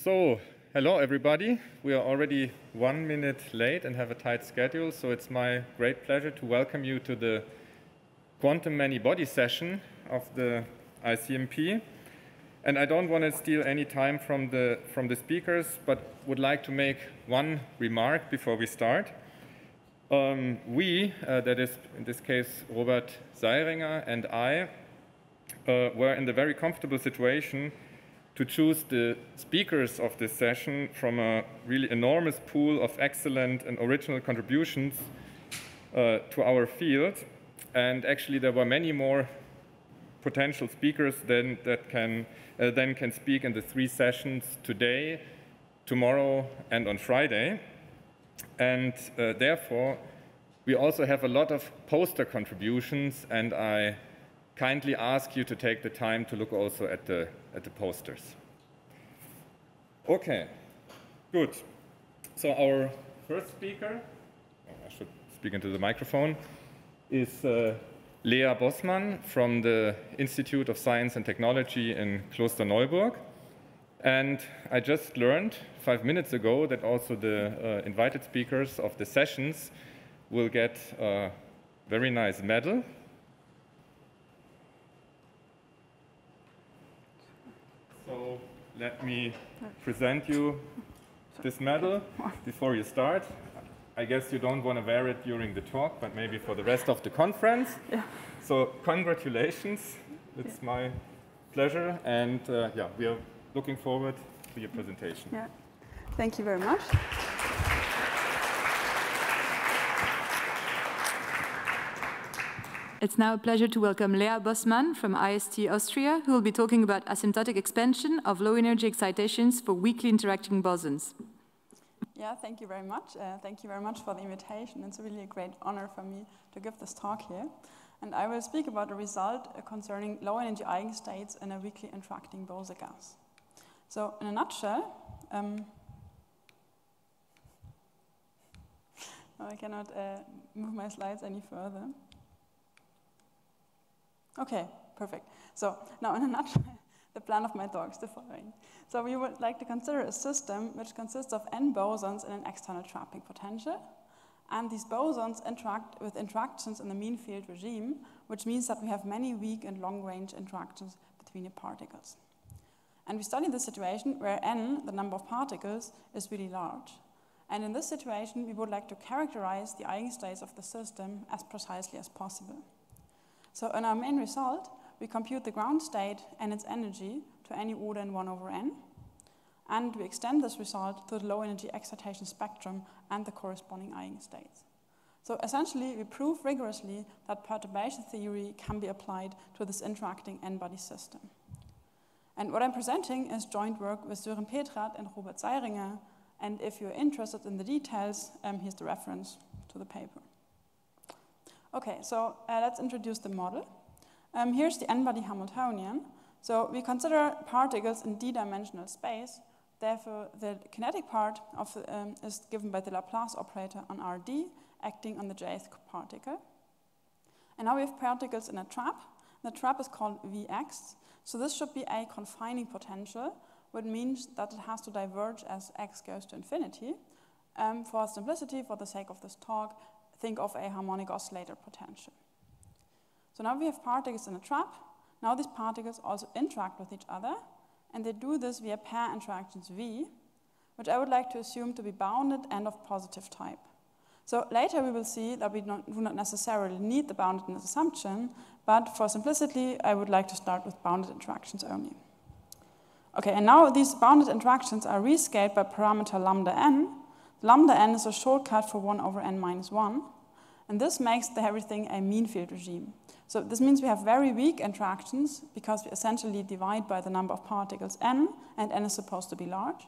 So, hello everybody. We are already 1 minute late and have a tight schedule, so it's my great pleasure to welcome you to the quantum many-body session of the ICMP. And I don't want to steal any time from the speakers, but would like to make one remark before we start. That is in this case Robert Seiringer and I, were in the very comfortable situation to choose the speakers of this session from a really enormous pool of excellent and original contributions to our field. And actually there were many more potential speakers than can speak in the 3 sessions today, tomorrow, and on Friday. And therefore, we also have a lot of poster contributions, and I kindly ask you to take the time to look also at the posters. Okay, good. So our first speaker, I should speak into the microphone, is Lea Boßmann from the Institute of Science and Technology in Klosterneuburg. And I just learned 5 minutes ago that also the invited speakers of the sessions will get a very nice medal. So let me present you this medal before you start. I guess you don't want to wear it during the talk, but maybe for the rest of the conference. Yeah. So congratulations. It's my pleasure. And yeah, we are looking forward to your presentation. Yeah. Thank you very much. It's now a pleasure to welcome Lea Boßmann from IST Austria, who will be talking about asymptotic expansion of low-energy excitations for weakly interacting bosons. Yeah, thank you very much. Thank you very much for the invitation. It's really a great honor for me to give this talk here. And I will speak about a result concerning low-energy eigenstates in a weakly interacting boson gas. So in a nutshell, I cannot move my slides any further. Okay, perfect. So now in a nutshell, the plan of my talk is the following. So we would like to consider a system which consists of n bosons in an external trapping potential. And these bosons interact with interactions in the mean field regime, which means that we have many weak and long-range interactions between the particles. And we study the situation where n, the number of particles, is really large. And in this situation, we would like to characterize the eigenstates of the system as precisely as possible. So in our main result, we compute the ground state and its energy to any order in 1 over n, and we extend this result to the low-energy excitation spectrum and the corresponding eigenstates. So essentially, we prove rigorously that perturbation theory can be applied to this interacting n-body system. And what I'm presenting is joint work with Sören Petrat and Robert Seiringer, and if you're interested in the details, here's the reference to the paper. Okay, so let's introduce the model. Here's the n-body Hamiltonian. So we consider particles in d-dimensional space. Therefore, the kinetic part of is given by the Laplace operator on Rd, acting on the jth particle. And now we have particles in a trap. The trap is called Vx. So this should be a confining potential, which means that it has to diverge as x goes to infinity. For simplicity, for the sake of this talk, think of a harmonic oscillator potential. So now we have particles in a trap. Now these particles also interact with each other, and they do this via pair interactions V, which I would like to assume to be bounded and of positive type. So later we will see that we do not necessarily need the boundedness assumption, but for simplicity, I would like to start with bounded interactions only. Okay, and now these bounded interactions are rescaled by parameter lambda n. Lambda n is a shortcut for 1 over n minus 1, and this makes everything a mean field regime. So this means we have very weak interactions because we essentially divide by the number of particles n, and n is supposed to be large.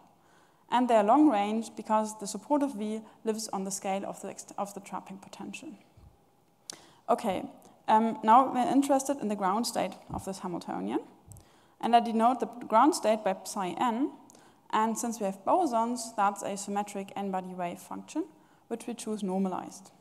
And they are long range because the support of V lives on the scale of the trapping potential. Okay, now we're interested in the ground state of this Hamiltonian. And I denote the ground state by psi n. And since we have bosons, that's a symmetric n-body wave function, which we choose normalized.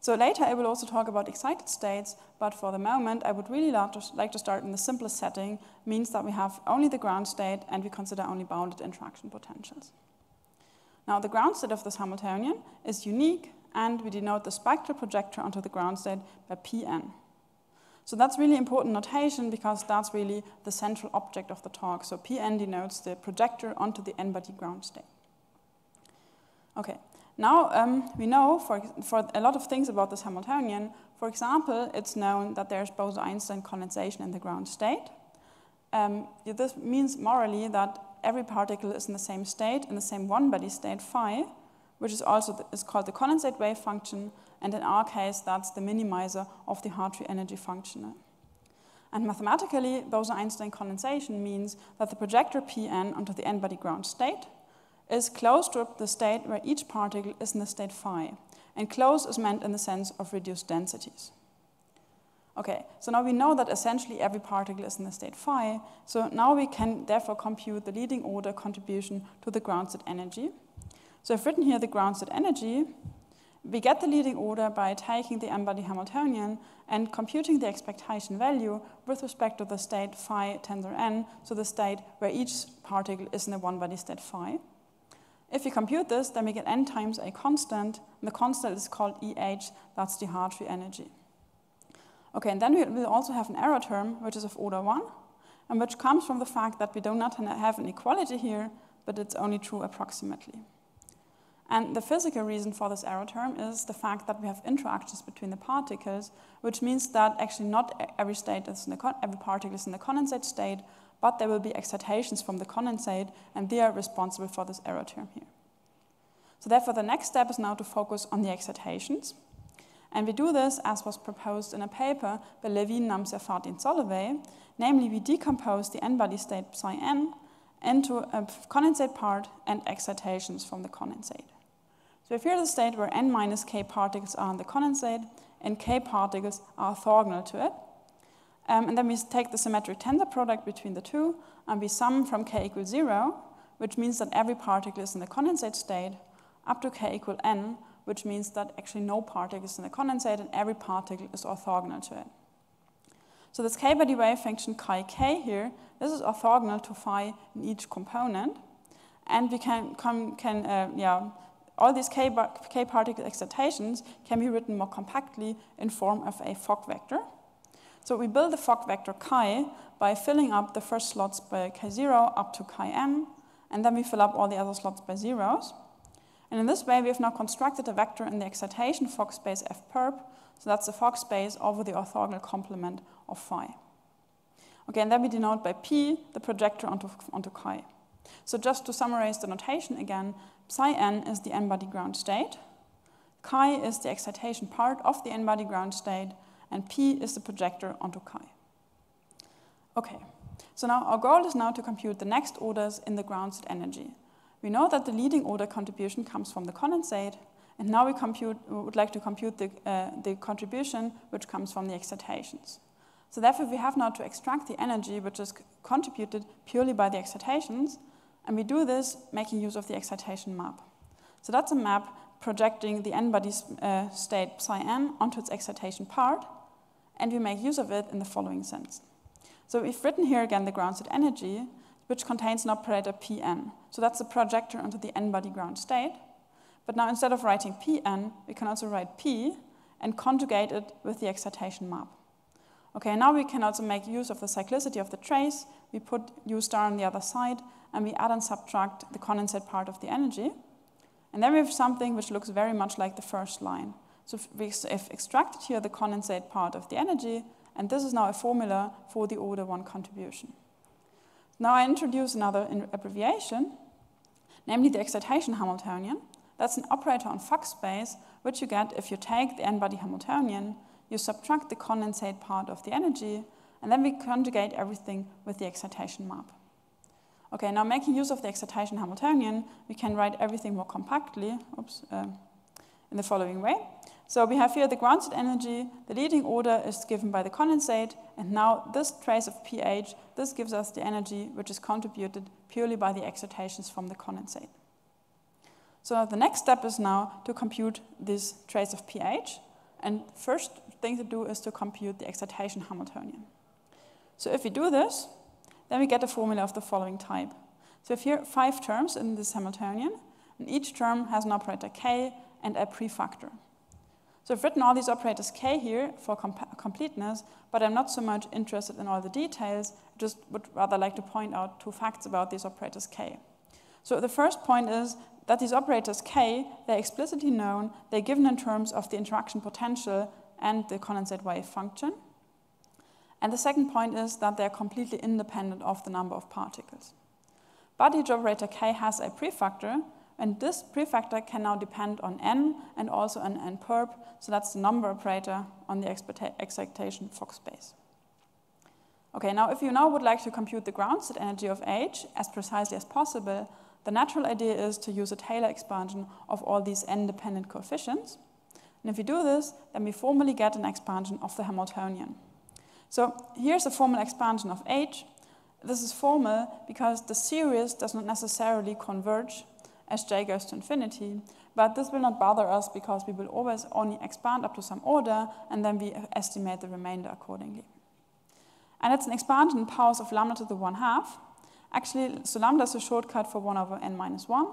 So later I will also talk about excited states, but for the moment I would really like to start in the simplest setting, means that we have only the ground state and we consider only bounded interaction potentials. Now the ground state of this Hamiltonian is unique, and we denote the spectral projector onto the ground state by Pn. So that's really important notation because that's really the central object of the talk. So Pn denotes the projector onto the n-body ground state. Okay, now we know for a lot of things about this Hamiltonian. For example, it's known that there's Bose-Einstein condensation in the ground state. This means morally that every particle is in the same state, in the same one-body state phi, which is also is called the condensate wave function, and in our case, that's the minimizer of the Hartree energy function. And mathematically, Bose-Einstein condensation means that the projector Pn onto the n-body ground state is close to the state where each particle is in the state phi, and close is meant in the sense of reduced densities. Okay, so now we know that essentially every particle is in the state phi, so now we can therefore compute the leading order contribution to the ground state energy. So I've written here the ground state energy. We get the leading order by taking the n-body Hamiltonian and computing the expectation value with respect to the state phi tensor n, so the state where each particle is in a one-body state phi. If we compute this, then we get n times a constant, and the constant is called EH, that's the Hartree energy. Okay, and then we will also have an error term, which is of order 1, and which comes from the fact that we do not have an equality here, but it's only true approximately. And the physical reason for this error term is the fact that we have interactions between the particles, which means that actually not every particle is in the condensate state, but there will be excitations from the condensate, and they are responsible for this error term here. So therefore, the next step is now to focus on the excitations. And we do this as was proposed in a paper by Levine, Namser-Fati, and Solovay. Namely, we decompose the n-body state psi n into a condensate part and excitations from the condensate. So if here's a state where n minus k particles are in the condensate and k particles are orthogonal to it, and then we take the symmetric tensor product between the two, and we sum from k equals 0, which means that every particle is in the condensate state, up to k equal n, which means that actually no particle is in the condensate and every particle is orthogonal to it. So this k-body wave function chi k here, this is orthogonal to phi in each component, and we all these k particle excitations can be written more compactly in form of a Fock vector. So we build the Fock vector chi by filling up the first slots by k0 up to chi-m, and then we fill up all the other slots by zeros. And in this way, we have now constructed a vector in the excitation Fock space F perp, so that's the Fock space over the orthogonal complement of phi. Okay, and then we denote by P the projector onto chi. So just to summarize the notation again, psi n is the n-body ground state, chi is the excitation part of the n-body ground state, and P is the projector onto chi. Okay, so now our goal is now to compute the next orders in the ground state energy. We know that the leading order contribution comes from the condensate, and now we would like to compute the contribution which comes from the excitations. So therefore, we have now to extract the energy which is contributed purely by the excitations, and we do this making use of the excitation map. So that's a map projecting the n-body state psi n onto its excitation part, and we make use of it in the following sense. So we've written here again the ground state energy, which contains an operator Pn. So that's the projector onto the n-body ground state. But now instead of writing Pn, we can also write P and conjugate it with the excitation map. Okay, now we can also make use of the cyclicity of the trace. We put U star on the other side, and we add and subtract the condensate part of the energy. And then we have something which looks very much like the first line. So we've extracted here the condensate part of the energy, and this is now a formula for the order 1 contribution. Now I introduce another abbreviation, namely the excitation Hamiltonian. That's an operator on Fock space, which you get if you take the n-body Hamiltonian, you subtract the condensate part of the energy, and then we conjugate everything with the excitation map. Okay, now making use of the excitation Hamiltonian, we can write everything more compactly in the following way. So we have here the ground state energy, the leading order is given by the condensate, and now this trace of pH, this gives us the energy which is contributed purely by the excitations from the condensate. So the next step is now to compute this trace of pH, And first thing to do is to compute the excitation Hamiltonian. So if we do this, then we get a formula of the following type. So we have here 5 terms in this Hamiltonian, and each term has an operator k and a prefactor. So I've written all these operators k here for completeness, but I'm not so much interested in all the details. I just would rather like to point out 2 facts about these operators k. So the first point is that these operators k, they're explicitly known, they're given in terms of the interaction potential and the condensate wave function. And the second point is that they're completely independent of the number of particles. But each operator k has a prefactor, and this prefactor can now depend on n and also on n perp, so that's the number operator on the excitation Fock space. Okay, now if you now would like to compute the ground state energy of H as precisely as possible, the natural idea is to use a Taylor expansion of all these n-dependent coefficients. And if we do this, then we formally get an expansion of the Hamiltonian. So here's a formal expansion of H. This is formal because the series does not necessarily converge as j goes to infinity, but this will not bother us because we will always only expand up to some order, and then we estimate the remainder accordingly. And it's an expansion in powers of lambda to the 1/2. Actually, so lambda is a shortcut for 1 over n minus 1.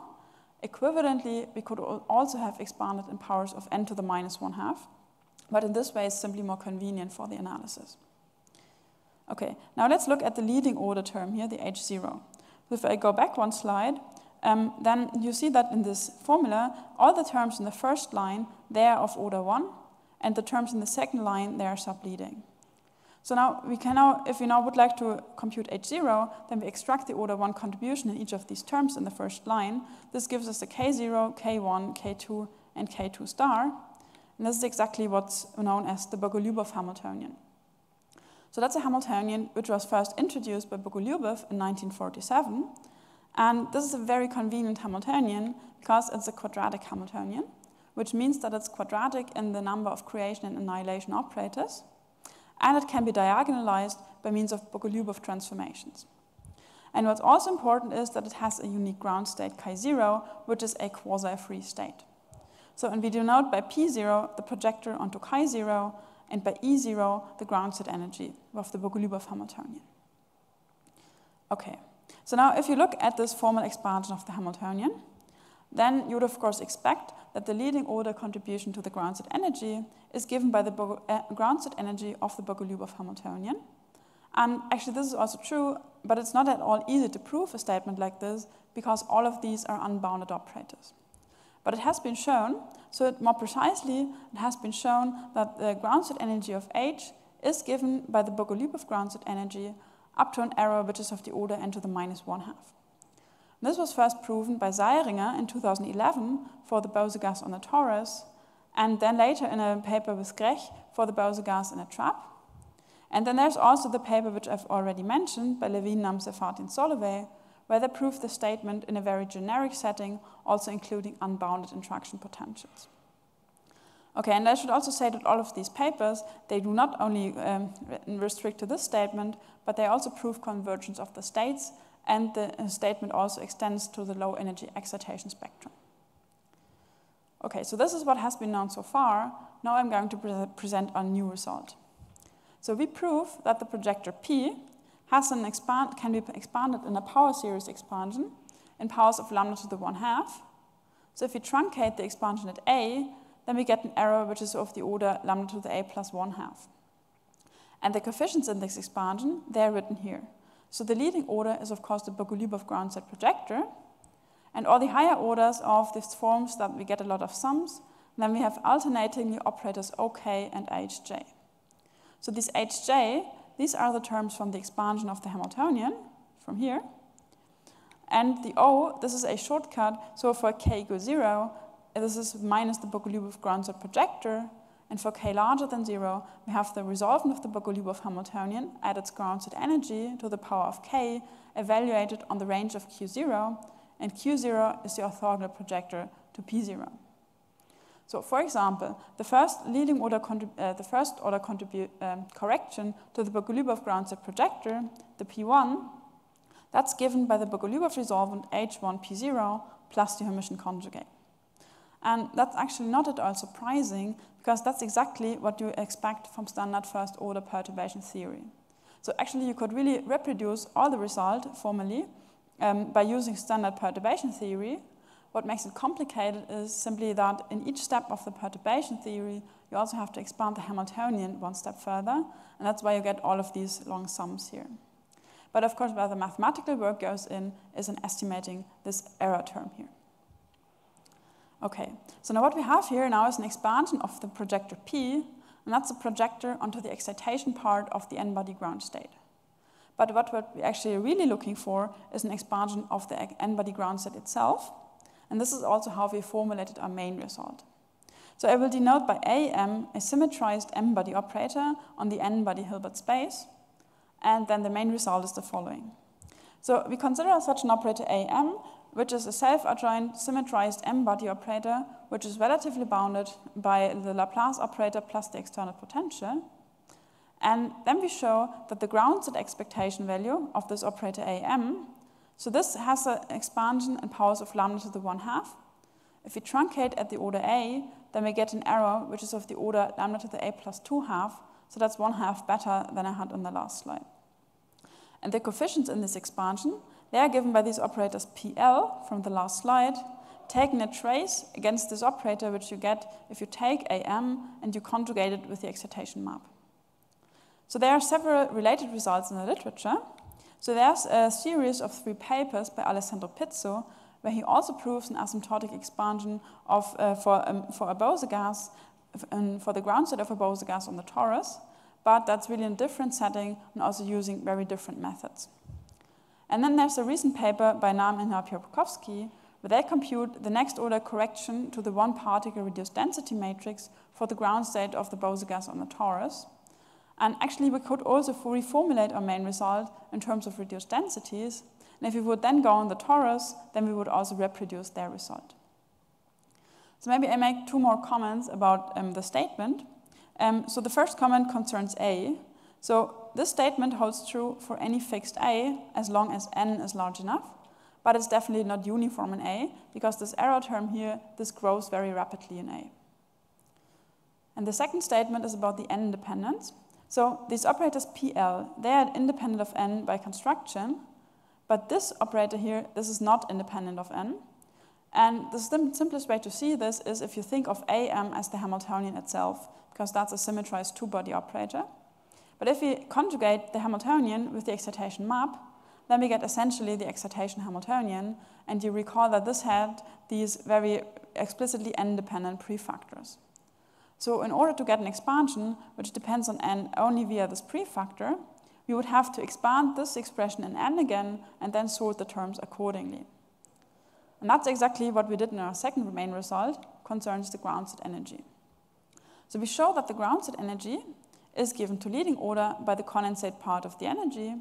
Equivalently, we could also have expanded in powers of n to the minus 1/2, but in this way it's simply more convenient for the analysis. Okay, now let's look at the leading order term here, the H0. So if I go back one slide, then you see that in this formula, all the terms in the first line, they are of order 1, and the terms in the second line, they are subleading. So now, if we now would like to compute H0, then we extract the order 1 contribution in each of these terms in the first line. This gives us the K0, K1, K2, and K2 star. And this is exactly what's known as the Bugalupe of Hamiltonian. So that's a Hamiltonian which was first introduced by Bugalupe in 1947. And this is a very convenient Hamiltonian because it's a quadratic Hamiltonian, which means that it's quadratic in the number of creation and annihilation operators. And it can be diagonalized by means of Bugalupe transformations. And what's also important is that it has a unique ground state Chi0, which is a quasi-free state. So, and we denote by P0 the projector onto Chi0, and by E0 the ground state energy of the Bugalupe of Hamiltonian. Okay, so now if you look at this formal expansion of the Hamiltonian, then you would of course expect that the leading order contribution to the ground state energy is given by the ground state energy of the Bugalupe of Hamiltonian. And actually this is also true, but it's not at all easy to prove a statement like this because all of these are unbounded operators. But it has been shown, so more precisely, it has been shown that the ground state energy of H is given by the Bugalupe of ground state energy up to an error which is of the order n to the minus 1/2. This was first proven by Zeiringer in 2011 for the Bose gas on a torus, and then later in a paper with Grech for the Bose gas in a trap. And then there's also the paper which I've already mentioned by Levine, Namsefati, and Solovey, where they proved the statement in a very generic setting, also including unbounded interaction potentials. Okay, and I should also say that all of these papers, they do not only restrict to this statement, but they also prove convergence of the states, and the statement also extends to the low energy excitation spectrum. Okay, so this is what has been known so far. Now I'm going to present a new result. So we prove that the projector P can be expanded in a power series expansion in powers of lambda to the 1/2. So if we truncate the expansion at A, then we get an error which is of the order lambda to the A plus 1/2. And the coefficients in this expansion, they're written here. So the leading order is, of course, the Bugalupe of ground state projector. And all the higher orders of these forms that we get a lot of sums. And then we have alternatingly operators OK and HJ. So these HJ, these are the terms from the expansion of the Hamiltonian, from here. And the O, this is a shortcut. So for K equals 0, this is minus the Bugalupe of ground state projector. And for K larger than 0, we have the resolvent of the Bugalupe of Hamiltonian at its ground state energy to the power of K, evaluated on the range of Q0, and Q0 is the orthogonal projector to P0. So, for example, the first order correction to the Bugalupe of ground state projector, the P1, that's given by the Bugalupe of resolvent H1 P0 plus the Hermitian conjugate. And that's actually not at all surprising, because that's exactly what you expect from standard first-order perturbation theory. So actually, you could really reproduce all the result formally by using standard perturbation theory. What makes it complicated is simply that in each step of the perturbation theory, you also have to expand the Hamiltonian one step further, and that's why you get all of these long sums here. But of course, where the mathematical work goes in is in estimating this error term here. Okay, so now what we have here now is an expansion of the projector P, and that's a projector onto the excitation part of the n-body ground state. But what we're actually really looking for is an expansion of the n-body ground state itself, and this is also how we formulated our main result. So I will denote by AM a symmetrized m-body operator on the n-body Hilbert space, and then the main result is the following. So we consider such an operator AM, which is a self-adjoint symmetrized m-body operator, which is relatively bounded by the Laplace operator plus the external potential. And then we show that the ground-set expectation value of this operator AM, so this has an expansion in powers of lambda to the 1/2. If we truncate at the order A, then we get an error which is of the order lambda to the A plus 2/2, so that's 1/2 better than I had on the last slide. And the coefficients in this expansion, they are given by these operators PL from the last slide, taking a trace against this operator which you get if you take AM and you conjugate it with the excitation map. So there are several related results in the literature. So there's a series of 3 papers by Alessandro Pizzo, where he also proves an asymptotic expansion of, for a Bose gas, for the ground state of a Bose gas on the torus, but that's really in a different setting and also using very different methods. And then there's a recent paper by Nam and Piotrkowski, where they compute the next order correction to the one-particle reduced density matrix for the ground state of the Bose gas on the torus. And actually, we could also reformulate our main result in terms of reduced densities. And if we would then go on the torus, then we would also reproduce their result. So maybe I make 2 more comments about the statement. So the first comment concerns A. So this statement holds true for any fixed A as long as n is large enough, but it's definitely not uniform in A, because this error term here, this grows very rapidly in A. And the second statement is about the n dependence. So these operators PL, they are independent of n by construction, but this operator here, this is not independent of n. And the simplest way to see this is if you think of AM as the Hamiltonian itself, because that's a symmetrized 2-body operator. But if we conjugate the Hamiltonian with the excitation map, then we get essentially the excitation Hamiltonian, and you recall that this had these very explicitly n-dependent prefactors. So in order to get an expansion, which depends on n only via this prefactor, we would have to expand this expression in n again, and then sort the terms accordingly. And that's exactly what we did in our second main result, concerns the ground state energy. So we show that the ground state energy is given to leading order by the condensate part of the energy,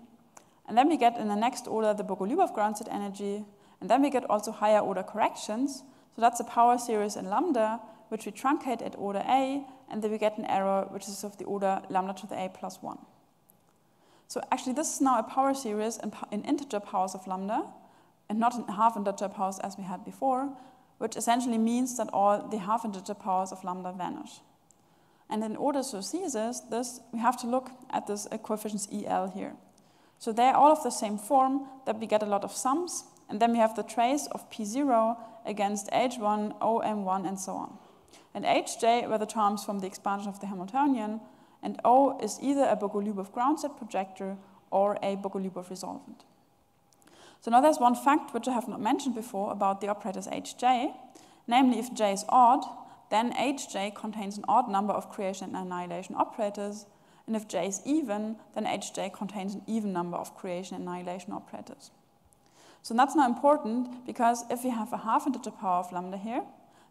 and then we get in the next order the Bugalupe of ground state energy, and then we get also higher order corrections. So that's a power series in lambda, which we truncate at order A, and then we get an error which is of the order lambda to the A plus 1. So actually this is now a power series in integer powers of lambda, and not in half-integer powers as we had before, which essentially means that all the half-integer powers of lambda vanish. And in order to see this, we have to look at this coefficients EL here. So they're all of the same form, that we get a lot of sums, and then we have the trace of P0 against H1, OM1, and so on. And Hj were the terms from the expansion of the Hamiltonian, and O is either a Bugalupe of ground state projector or a Bugalupe of resolvent. So now there's one fact which I have not mentioned before about the operators Hj, namely if j is odd, then Hj contains an odd number of creation and annihilation operators, and if j is even, then Hj contains an even number of creation and annihilation operators. So that's now important, because if we have a half-integer power of lambda here,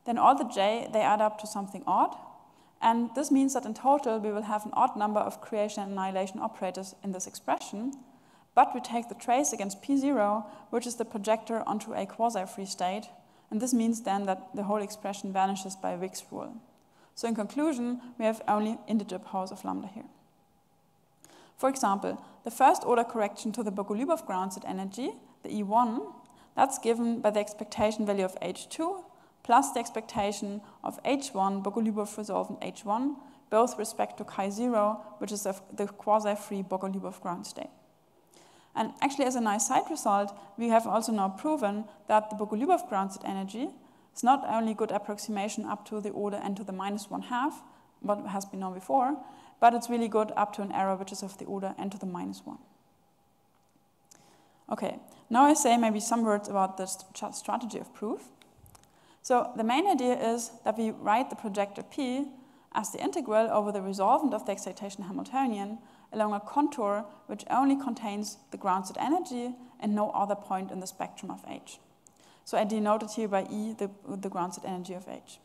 then all the j, they add up to something odd, and this means that in total we will have an odd number of creation and annihilation operators in this expression, but we take the trace against P0, which is the projector onto a quasi-free state, and this means then that the whole expression vanishes by Wick's rule. So in conclusion, we have only integer powers of lambda here. For example, the first order correction to the Bugalupe of ground state energy, the E1, that's given by the expectation value of H2 plus plus the expectation of H1, Bugalupe resolvent H1, both respect to chi0, which is the quasi-free Bugalupe ground state. And actually, as a nice side result, we have also now proven that the Bugalupe ground state energy is not only good approximation up to the order n to the -1/2, what has been known before, but it's really good up to an error which is of the order n to the -1. Okay, now I say maybe some words about the strategy of proof. So the main idea is that we write the projector P as the integral over the resolvent of the excitation Hamiltonian along a contour which only contains the ground state energy and no other point in the spectrum of H. So I denote it here by E, the ground state energy of H.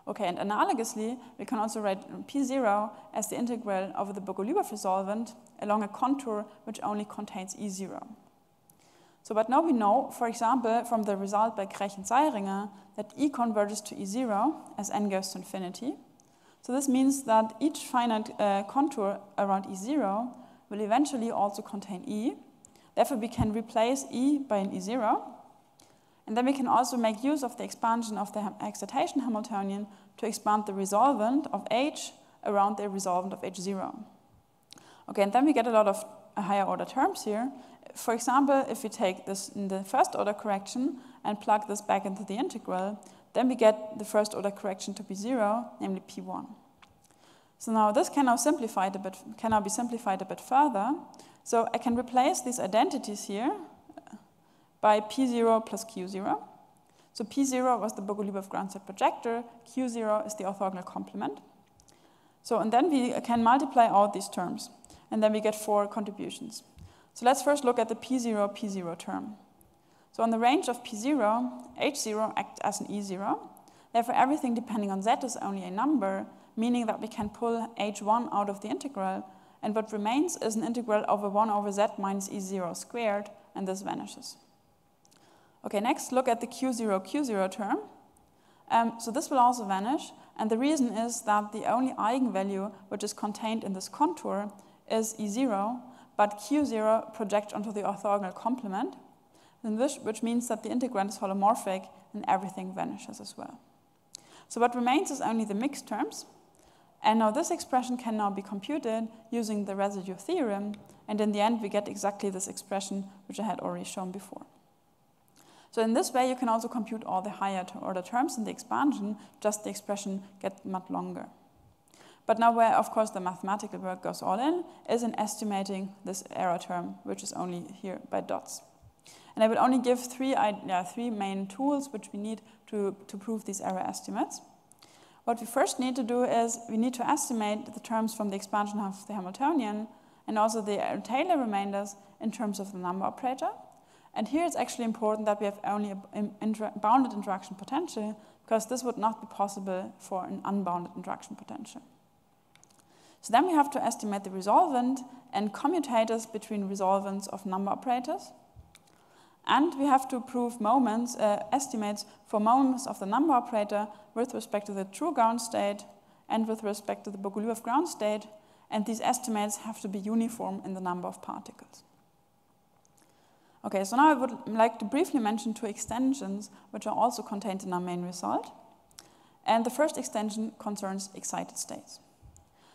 Okay, and analogously, we can also write P0 as the integral over the Bugalupe resolvent along a contour which only contains E0. So, but now we know, for example, from the result by Grech and Seiringer, that E converges to E0 as n goes to infinity. So this means that each finite contour around E0 will eventually also contain E. Therefore, we can replace E by an E0. And then we can also make use of the expansion of the excitation Hamiltonian to expand the resolvent of H around the resolvent of H0. Okay, and then we get a lot of higher order terms here. For example, if we take this in the first order correction and plug this back into the integral, then we get the first order correction to be 0, namely P1. So now this can now be simplified a bit further. So I can replace these identities here by P0 plus Q0. So P0 was the Bugalupe ground state projector, Q0 is the orthogonal complement. So and then we can multiply out these terms, and then we get 4 contributions. So let's first look at the P0 term. So on the range of P0, H0 acts as an E0. Therefore, everything depending on Z is only a number, meaning that we can pull H1 out of the integral, and what remains is an integral over 1 over Z minus E0 squared, and this vanishes. Okay, next look at the Q0 term. So this will also vanish, and the reason is that the only eigenvalue which is contained in this contour is E0, but Q0 projects onto the orthogonal complement, which means that the integrand is holomorphic and everything vanishes as well. So what remains is only the mixed terms, and now this expression can now be computed using the residue theorem, and in the end we get exactly this expression which I had already shown before. So in this way you can also compute all the higher order terms in the expansion, just the expression gets much longer. But now where, of course, the mathematical work goes all in is in estimating this error term, which is only here by dots. And I will only give three main tools which we need to prove these error estimates. What we first need to do is we need to estimate the terms from the expansion of the Hamiltonian and also the Taylor remainders in terms of the number operator. And here it's actually important that we have only a bounded interaction potential, because this would not be possible for an unbounded interaction potential. So then we have to estimate the resolvent and commutators between resolvents of number operators. And we have to prove moments, estimates for moments of the number operator with respect to the true ground state and with respect to the Bugalupe ground state. And these estimates have to be uniform in the number of particles. Okay, so now I would like to briefly mention 2 extensions which are also contained in our main result. And the first extension concerns excited states.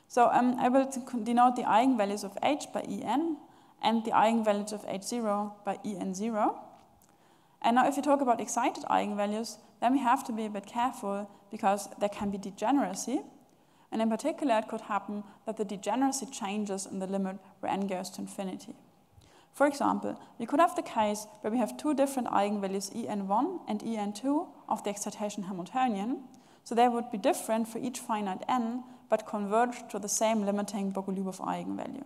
So I will denote the eigenvalues of H by En and the eigenvalues of H0 by En0. And now if you talk about excited eigenvalues, then we have to be a bit careful because there can be degeneracy. And in particular, it could happen that the degeneracy changes in the limit where n goes to infinity. For example, we could have the case where we have 2 different eigenvalues En1 and En2 of the excitation Hamiltonian. So they would be different for each finite n, but converge to the same limiting Bugalupe eigenvalue.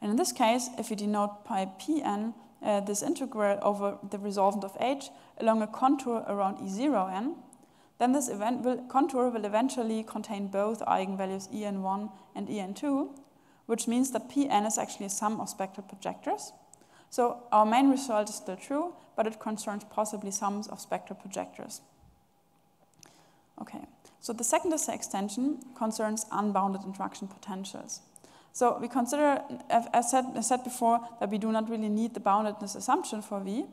And in this case, if we denote by Pn, this integral over the resolvent of H along a contour around E0n, then this contour will eventually contain both eigenvalues En1 and En2, which means that Pn is actually a sum of spectral projectors. So our main result is still true, but it concerns possibly sums of spectral projectors. Okay, so the second extension concerns unbounded interaction potentials. So we consider, as said before, that we do not really need the boundedness assumption for V,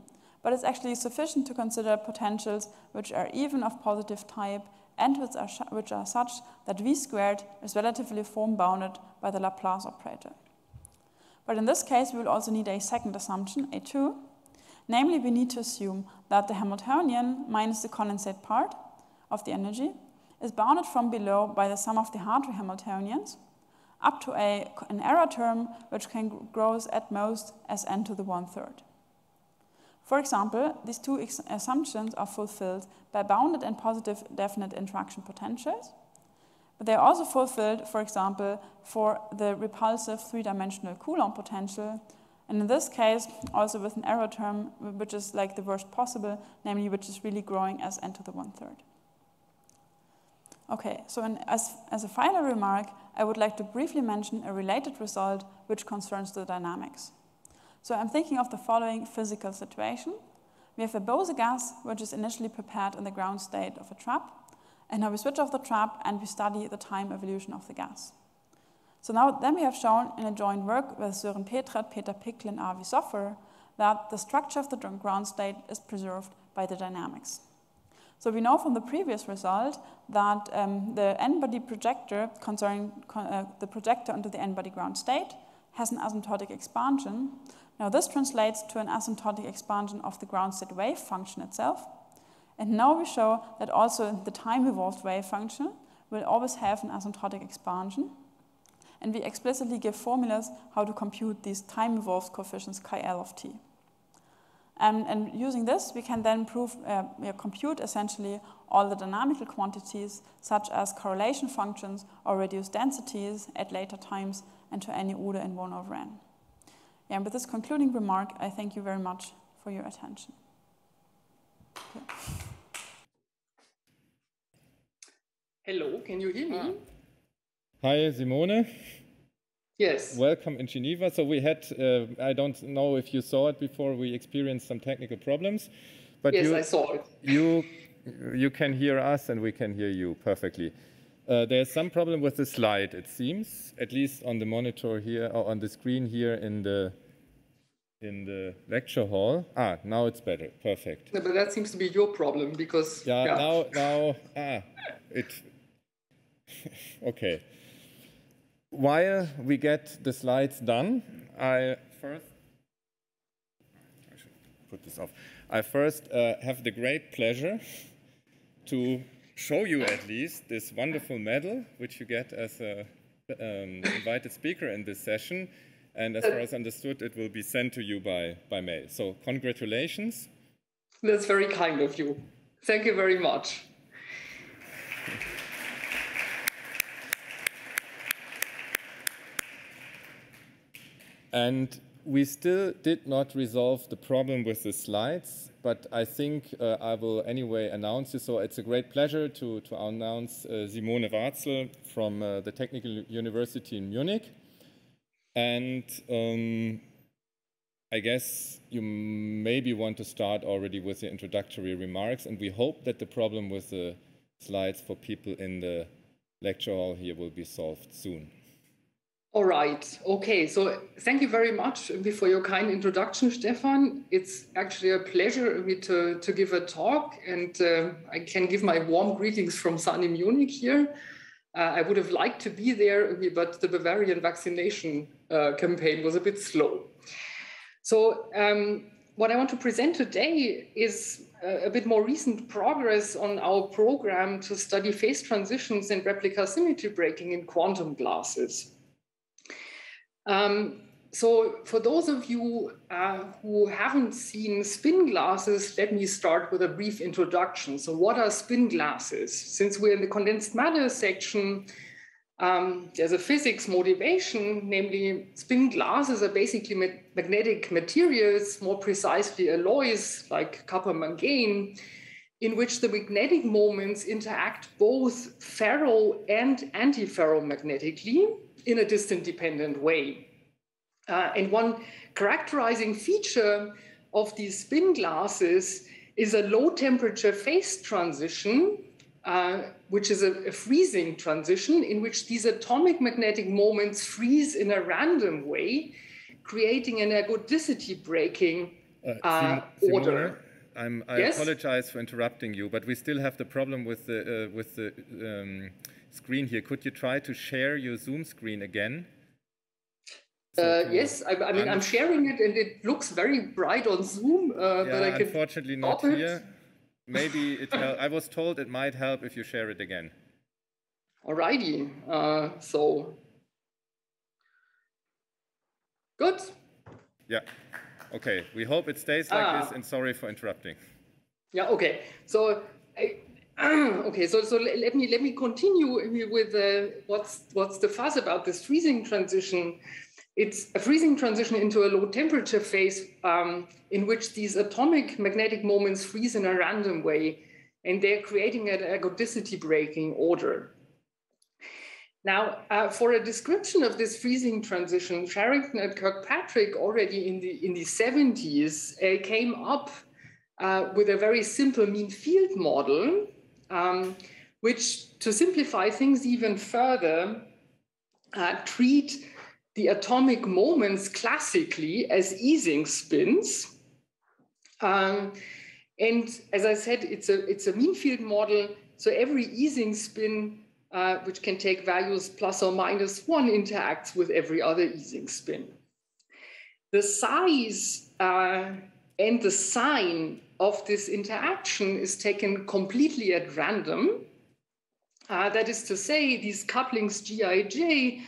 but it's actually sufficient to consider potentials which are even of positive type and which are such that v squared is relatively form-bounded by the Laplace operator. But in this case, we will also need a second assumption, A2. Namely, we need to assume that the Hamiltonian minus the condensate part of the energy is bounded from below by the sum of the Hartree Hamiltonians up to an error term which can grow at most as n to the 1/3. For example, these two assumptions are fulfilled by bounded and positive definite interaction potentials, but they are also fulfilled, for example, for the repulsive three-dimensional Coulomb potential, and in this case, also with an error term which is like the worst possible, namely which is really growing as n to the 1/3. Okay, so as a final remark, I would like to briefly mention a related result which concerns the dynamics. So I'm thinking of the following physical situation. We have a Bose gas which is initially prepared in the ground state of a trap, and now we switch off the trap and we study the time evolution of the gas. So then we have shown in a joint work with Søren Petret, Peter Pickel, and Avi Soffer that the structure of the ground state is preserved by the dynamics. So we know from the previous result that the n-body projector concerning the projector onto the n-body ground state has an asymptotic expansion. Now this translates to an asymptotic expansion of the ground state wave function itself. And now we show that also the time-evolved wave function will always have an asymptotic expansion. And we explicitly give formulas how to compute these time-evolved coefficients Kl of t. And using this, we can then compute essentially all the dynamical quantities, such as correlation functions or reduced densities at later times and to any order in 1/n. Yeah, and with this concluding remark, I thank you very much for your attention. Okay. Hello, can you hear me? Hi, Simone. Yes. Welcome in Geneva. So we had, I don't know if you saw it before, we experienced some technical problems. But yes, I saw it. You can hear us and we can hear you perfectly. There's some problem with the slide, it seems, at least on the monitor here, or on the screen here in the lecture hall. Now it's better, perfect. No, but that seems to be your problem because... Okay. While we get the slides done, I first have the great pleasure to show you at least this wonderful medal, which you get as an invited speaker in this session. And as far as understood, it will be sent to you by mail. So congratulations. That's very kind of you. Thank you very much. And we still did not resolve the problem with the slides, but I think I will anyway announce it. So it's a great pleasure to announce Simone Warzel from the Technical University in Munich. And I guess you maybe want to start already with the introductory remarks, and we hope that the problem with the slides for people in the lecture hall here will be solved soon. All right. Okay. So thank you very much for your kind introduction, Stefan. It's actually a pleasure to give a talk, and I can give my warm greetings from sunny Munich here. I would have liked to be there, but the Bavarian vaccination campaign was a bit slow. So what I want to present today is a bit more recent progress on our program to study phase transitions and replica symmetry breaking in quantum glasses. So for those of you who haven't seen spin glasses, let me start with a brief introduction. So what are spin glasses? Since we're in the condensed matter section, there's a physics motivation, namely spin glasses are basically magnetic materials, more precisely alloys like copper manganese, in which the magnetic moments interact both ferro and antiferromagnetically in a distance-dependent way. And one characterizing feature of these spin glasses is a low-temperature phase transition, which is a freezing transition in which these atomic magnetic moments freeze in a random way, creating an ergodicity breaking order. I apologize for interrupting you, but we still have the problem with the screen here. Could you try to share your Zoom screen again? Yes, I mean, I'm sharing it and it looks very bright on Zoom, but I can unfortunately not here. Maybe it help. I was told it might help if you share it again. Alrighty, so good. Yeah. Okay. We hope it stays like this, and sorry for interrupting. Yeah. Okay. So. Okay, so let me continue with what's the fuss about this freezing transition. It's a freezing transition into a low temperature phase in which these atomic magnetic moments freeze in a random way, and they're creating an ergodicity breaking order. Now, for a description of this freezing transition, Sherrington and Kirkpatrick already in the 70s came up with a very simple mean field model, which, to simplify things even further, treat the atomic moments classically as Ising spins. And as I said, it's a mean field model. So every Ising spin, which can take values plus or minus 1, interacts with every other Ising spin. The size and the sign of this interaction is taken completely at random. That is to say, these couplings Gij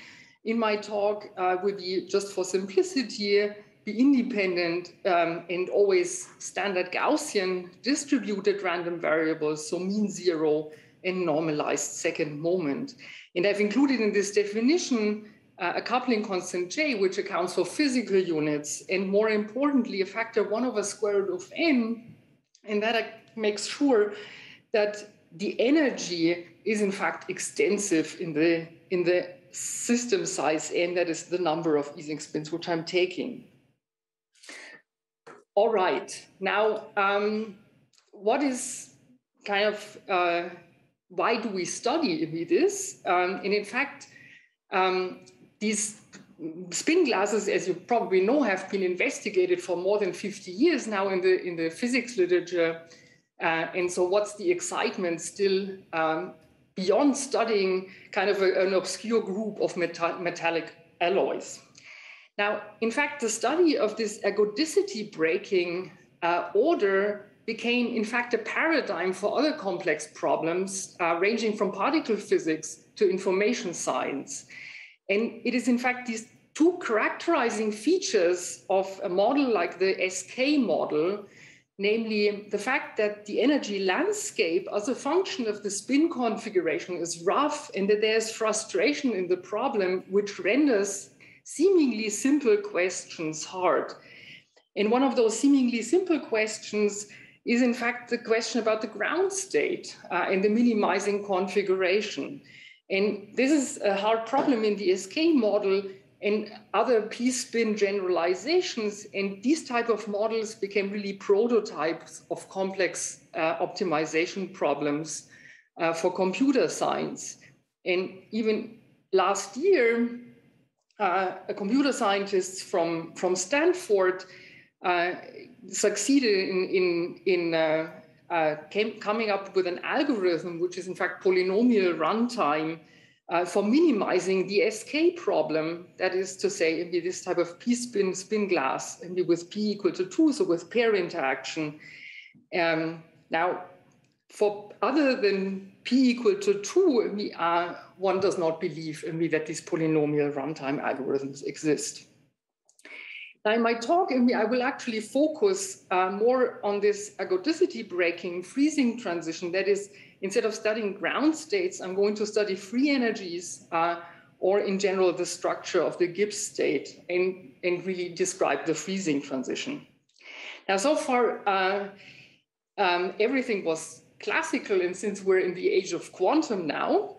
in my talk will be, just for simplicity, be independent and always standard Gaussian distributed random variables, so mean zero and normalized second moment. And I've included in this definition a coupling constant J, which accounts for physical units, and more importantly, a factor 1/square root of n, and that makes sure that the energy is in fact extensive in the system size n, that is the number of Ising spins which I'm taking. All right, now what is kind of, why do we study this? And in fact, these spin glasses, as you probably know, have been investigated for more than 50 years now in the physics literature. And so what's the excitement still beyond studying kind of an obscure group of metallic alloys? Now, in fact, the study of this ergodicity breaking order became, in fact, a paradigm for other complex problems ranging from particle physics to information science. And it is, in fact, these two characterizing features of a model like the SK model, namely the fact that the energy landscape as a function of the spin configuration is rough and that there's frustration in the problem, which renders seemingly simple questions hard. And one of those seemingly simple questions is, in fact, the question about the ground state and the minimizing configuration. And this is a hard problem in the SK model and other p-spin generalizations. And these type of models became really prototypes of complex optimization problems for computer science. And even last year, a computer scientist from Stanford succeeded in coming up with an algorithm, which is in fact polynomial runtime for minimizing the SK problem. That is to say, this type of p-spin spin glass with p equal to 2, so with pair interaction. Now, for other than p equal to 2, one does not believe that these polynomial runtime algorithms exist. Now, in my talk, I will actually focus more on this ergodicity breaking freezing transition. That is, instead of studying ground states, I'm going to study free energies or in general the structure of the Gibbs state and really describe the freezing transition. Now, so far, everything was classical, and since we're in the age of quantum now,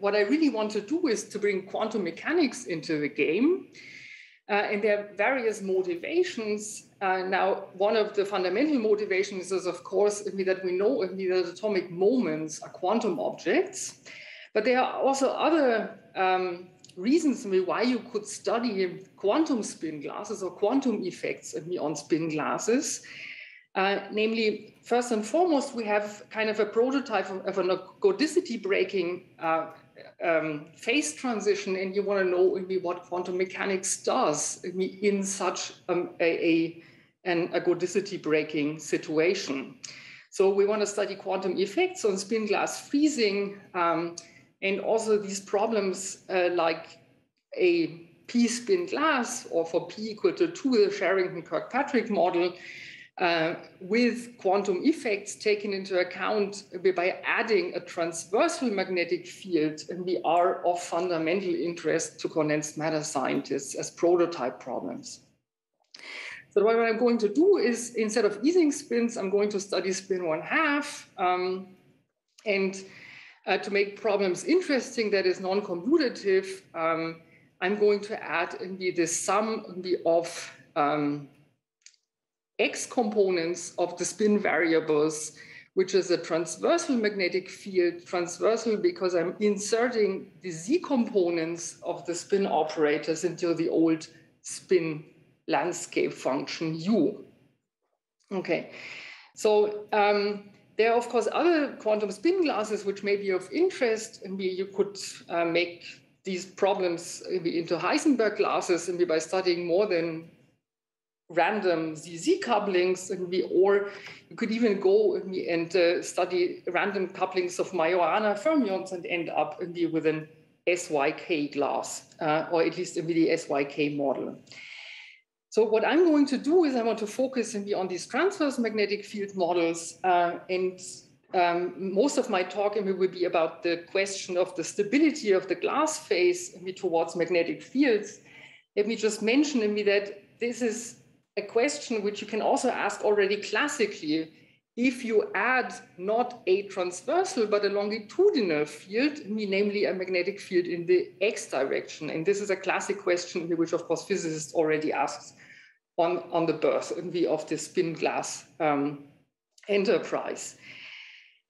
what I really want to do is to bring quantum mechanics into the game. And there are various motivations. Now, one of the fundamental motivations is, of course, that we know that atomic moments are quantum objects. But there are also other reasons why you could study quantum spin glasses or quantum effects on spin glasses. Namely, first and foremost, we have kind of a prototype of an ergodicity breaking phase transition, and you want to know what quantum mechanics does in such an ergodicity breaking situation. So we want to study quantum effects on spin glass freezing, and also these problems like a p spin glass, or for p equal to 2, the Sherrington-Kirkpatrick model, with quantum effects taken into account by adding a transversal magnetic field, and they are of fundamental interest to condensed matter scientists as prototype problems. So what I'm going to do is, instead of Ising spins, I'm going to study spin 1/2, and to make problems interesting that is non-commutative, I'm going to add the sum of X components of the spin variables, which is a transversal magnetic field, transversal because I'm inserting the Z components of the spin operators into the old spin landscape function U. Okay, so there are, of course, other quantum spin glasses which may be of interest, and you could make these problems into Heisenberg glasses by studying more than random ZZ couplings, or you could even go and study random couplings of Majorana fermions and end up with an SYK glass, or at least the SYK model. So what I'm going to do is I want to focus on these transverse magnetic field models, and most of my talk will be about the question of the stability of the glass phase towards magnetic fields. Let me just mention that this is a question which you can also ask already classically. If you add not a transversal but a longitudinal field, namely a magnetic field in the X direction, and this is a classic question which of course physicists already asked on the birth of the spin glass enterprise.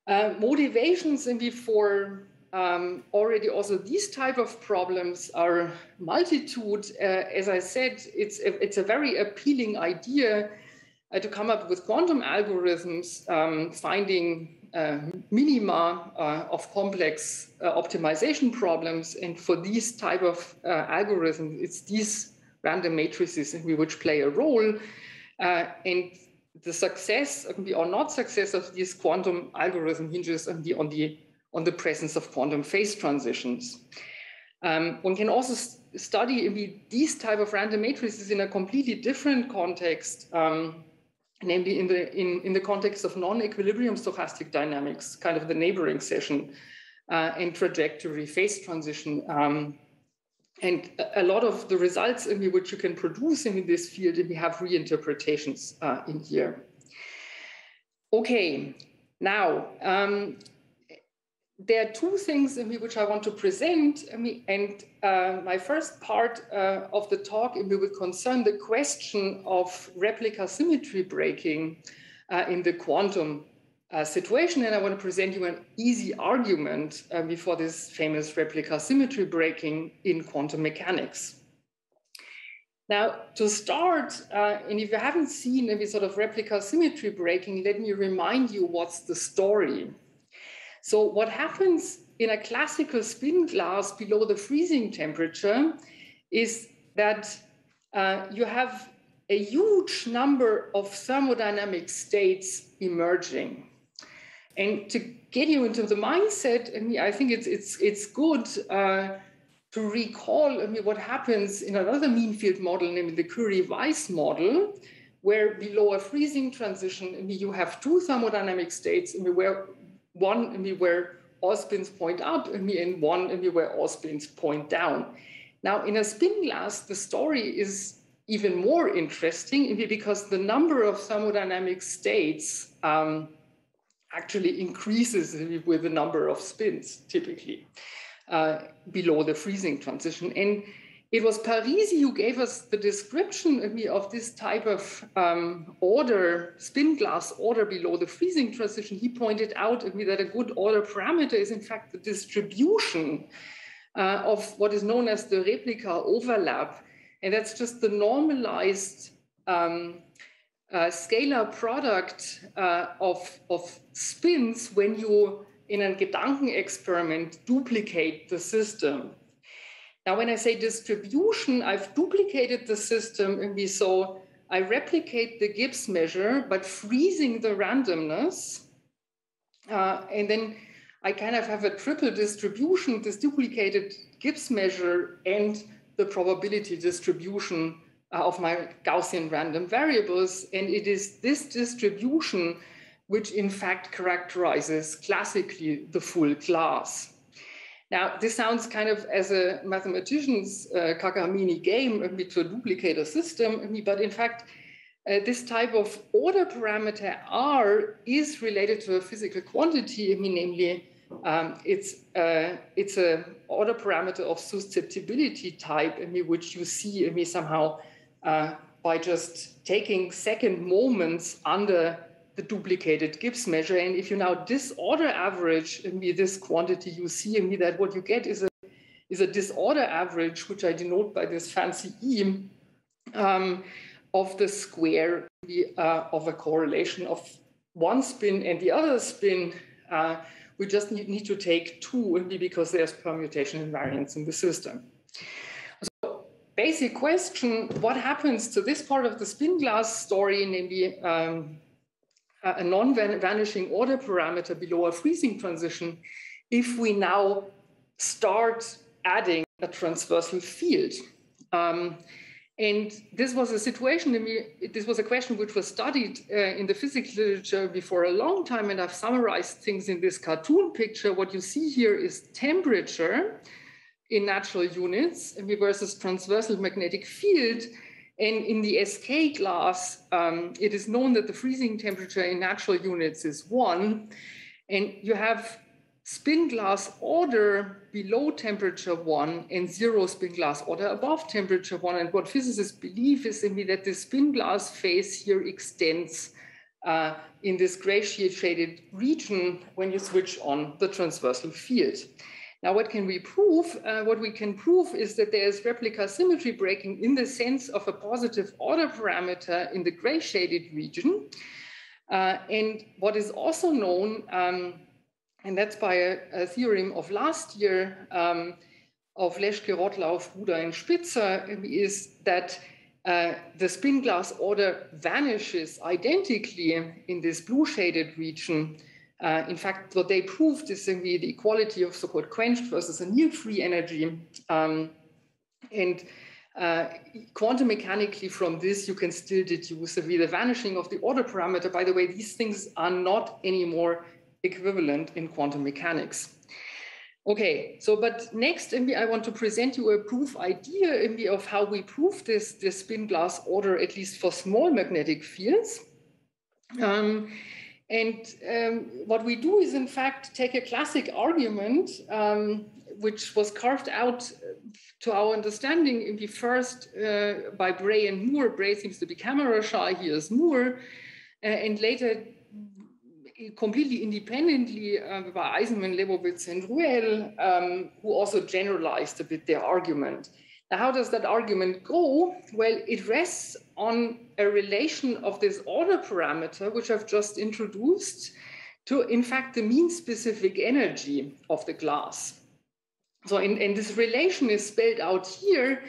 Motivations for already also these type of problems are multitude. As I said, it's a very appealing idea to come up with quantum algorithms, finding minima of complex optimization problems. And for these type of algorithms, it's these random matrices which play a role. And the success or not success of this quantum algorithm hinges on the presence of quantum phase transitions. One can also study these type of random matrices in a completely different context, namely in the context of non-equilibrium stochastic dynamics, kind of the neighboring session, and trajectory phase transition. And a lot of the results which you can produce in this field, we have reinterpretations in here. Okay, now, there are two things which I want to present, and my first part of the talk will concern the question of replica symmetry breaking in the quantum situation, and I want to present you an easy argument before this famous replica symmetry breaking in quantum mechanics. Now, to start, and if you haven't seen any sort of replica symmetry breaking, let me remind you what's the story. So what happens in a classical spin glass below the freezing temperature is that you have a huge number of thermodynamic states emerging. And to get you into the mindset, I think it's good to recall what happens in another mean field model, namely the Curie-Weiss model, where below a freezing transition, you have two thermodynamic states, where one where all spins point up, and one where all spins point down. Now, in a spin glass, the story is even more interesting because the number of thermodynamic states actually increases with the number of spins, typically, below the freezing transition. And it was Parisi who gave us the description of this type of order, spin glass order below the freezing transition. He pointed out that a good order parameter is in fact the distribution of what is known as the replica overlap. And that's just the normalized scalar product of spins when you, in a Gedanken experiment, duplicate the system. Now, when I say distribution, I've duplicated the system, and so I replicate the Gibbs measure, but freezing the randomness. And then I kind of have a triple distribution, this duplicated Gibbs measure and the probability distribution of my Gaussian random variables. And it is this distribution which in fact characterizes classically the full class. Now, this sounds kind of as a mathematician's Kakamini game to duplicate a system, but in fact, this type of order parameter R is related to a physical quantity, namely, it's an order parameter of susceptibility type, which you see somehow by just taking second moments under the duplicated Gibbs measure. And if you now disorder average this quantity, you see that what you get is a disorder average, which I denote by this fancy E, of the square of a correlation of one spin and the other spin. We just need to take two only because there's permutation invariance in the system. So basic question, what happens to this part of the spin glass story, namely a non-vanishing order parameter below a freezing transition, if we now start adding a transversal field? And this was a situation, this was a question which was studied in the physics literature before a long time, and I've summarized things in this cartoon picture. What you see here is temperature in natural units versus transversal magnetic field. And in the SK glass, it is known that the freezing temperature in natural units is 1. And you have spin glass order below temperature 1 and 0 spin glass order above temperature 1. And what physicists believe is that the spin glass phase here extends in this gray shaded region when you switch on the transversal field. Now, what can we prove? What we can prove is that there is replica symmetry breaking in the sense of a positive order parameter in the gray shaded region. And what is also known, and that's by a theorem of last year of Leschke, Rotlauf, Ruder, and Spitzer, is that the spin glass order vanishes identically in this blue shaded region. In fact, what they proved is the equality of so-called quenched versus annealed free energy. And quantum mechanically from this, you can still deduce the vanishing of the order parameter. By the way, these things are not anymore equivalent in quantum mechanics. Okay, so but next I want to present you a proof idea of how we prove this spin glass order, at least for small magnetic fields. What we do is, in fact, take a classic argument, which was carved out to our understanding first by Bray and Moore. Bray seems to be camera shy, here's Moore, and later completely independently by Eisenman, Lebowitz, and Ruel, who also generalized a bit their argument. Now, how does that argument go? Well, it rests on a relation of this order parameter, which I've just introduced, to, in fact, the mean specific energy of the glass. So, and this relation is spelled out here.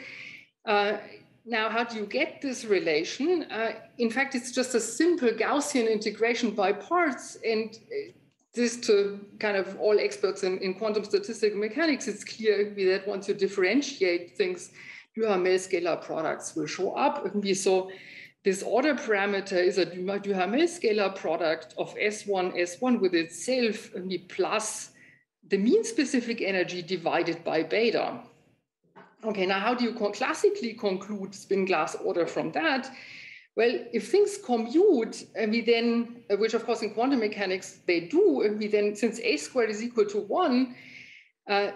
Now, how do you get this relation? In fact, it's just a simple Gaussian integration by parts. And this, to kind of all experts in quantum statistical mechanics, it's clear that once you differentiate things, Duhamel scalar products will show up. So this order parameter is a Duhamel scalar product of S1 with itself plus the mean specific energy divided by beta. Okay, now how do you classically conclude spin glass order from that? Well, if things commute, then, which of course in quantum mechanics they do, then since a squared is equal to 1,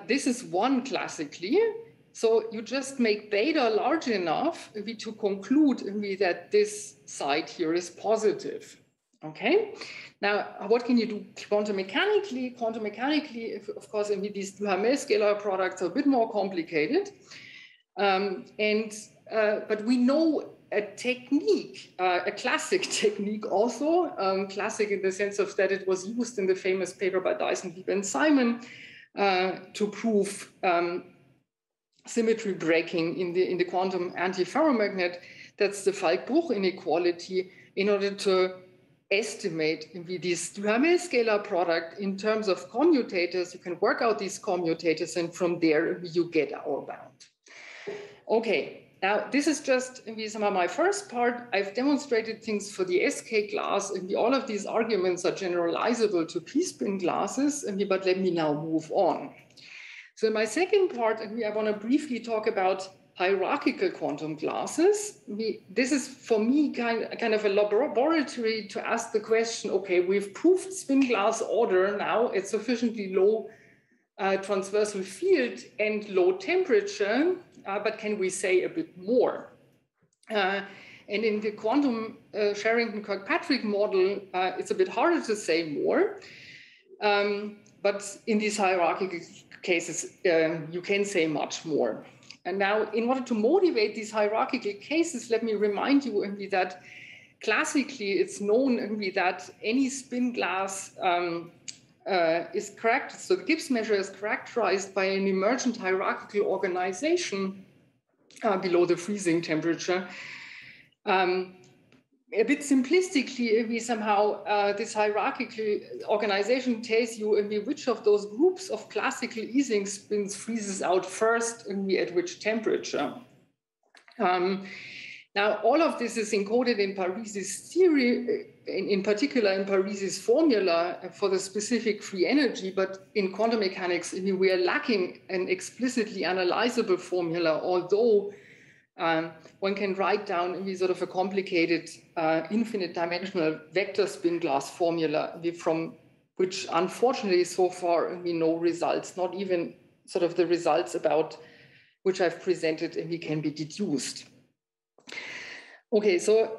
this is 1 classically. So you just make beta large enough to conclude that this side here is positive. Okay, now what can you do quantum mechanically? Quantum mechanically, of course, these Duhamel scalar products are a bit more complicated. But we know a technique, a classic technique also, classic in the sense of that it was used in the famous paper by Dyson, Lieb, and Simon to prove symmetry breaking in the quantum antiferromagnet. That's the Falk-Bruch inequality in order to estimate this Duhamel scalar product in terms of commutators. You can work out these commutators, and from there you get our bound. Okay, now this is just my first part. I've demonstrated things for the SK glass, and all of these arguments are generalizable to p-spin glasses, but let me now move on. So in my second part, I want to briefly talk about hierarchical quantum glasses. This is for me kind of a laboratory to ask the question, okay, we've proved spin glass order now at sufficiently low transversal field and low temperature, but can we say a bit more? And in the quantum Sherrington-Kirkpatrick model, it's a bit harder to say more. But in these hierarchical cases, you can say much more. And now, in order to motivate these hierarchical cases, let me remind you that classically it's known that any spin glass is characterized, so the Gibbs measure is characterized by an emergent hierarchical organization below the freezing temperature. A bit simplistically, somehow this hierarchical organization tells you which of those groups of classical Ising spins freezes out first and at which temperature. Now, all of this is encoded in Paris's theory, in particular in Paris's formula for the specific free energy, but in quantum mechanics, we are lacking an explicitly analyzable formula, although one can write down sort of a complicated infinite dimensional vector spin glass formula from which unfortunately so far no results, not even sort of the results about which I've presented can be deduced. Okay, so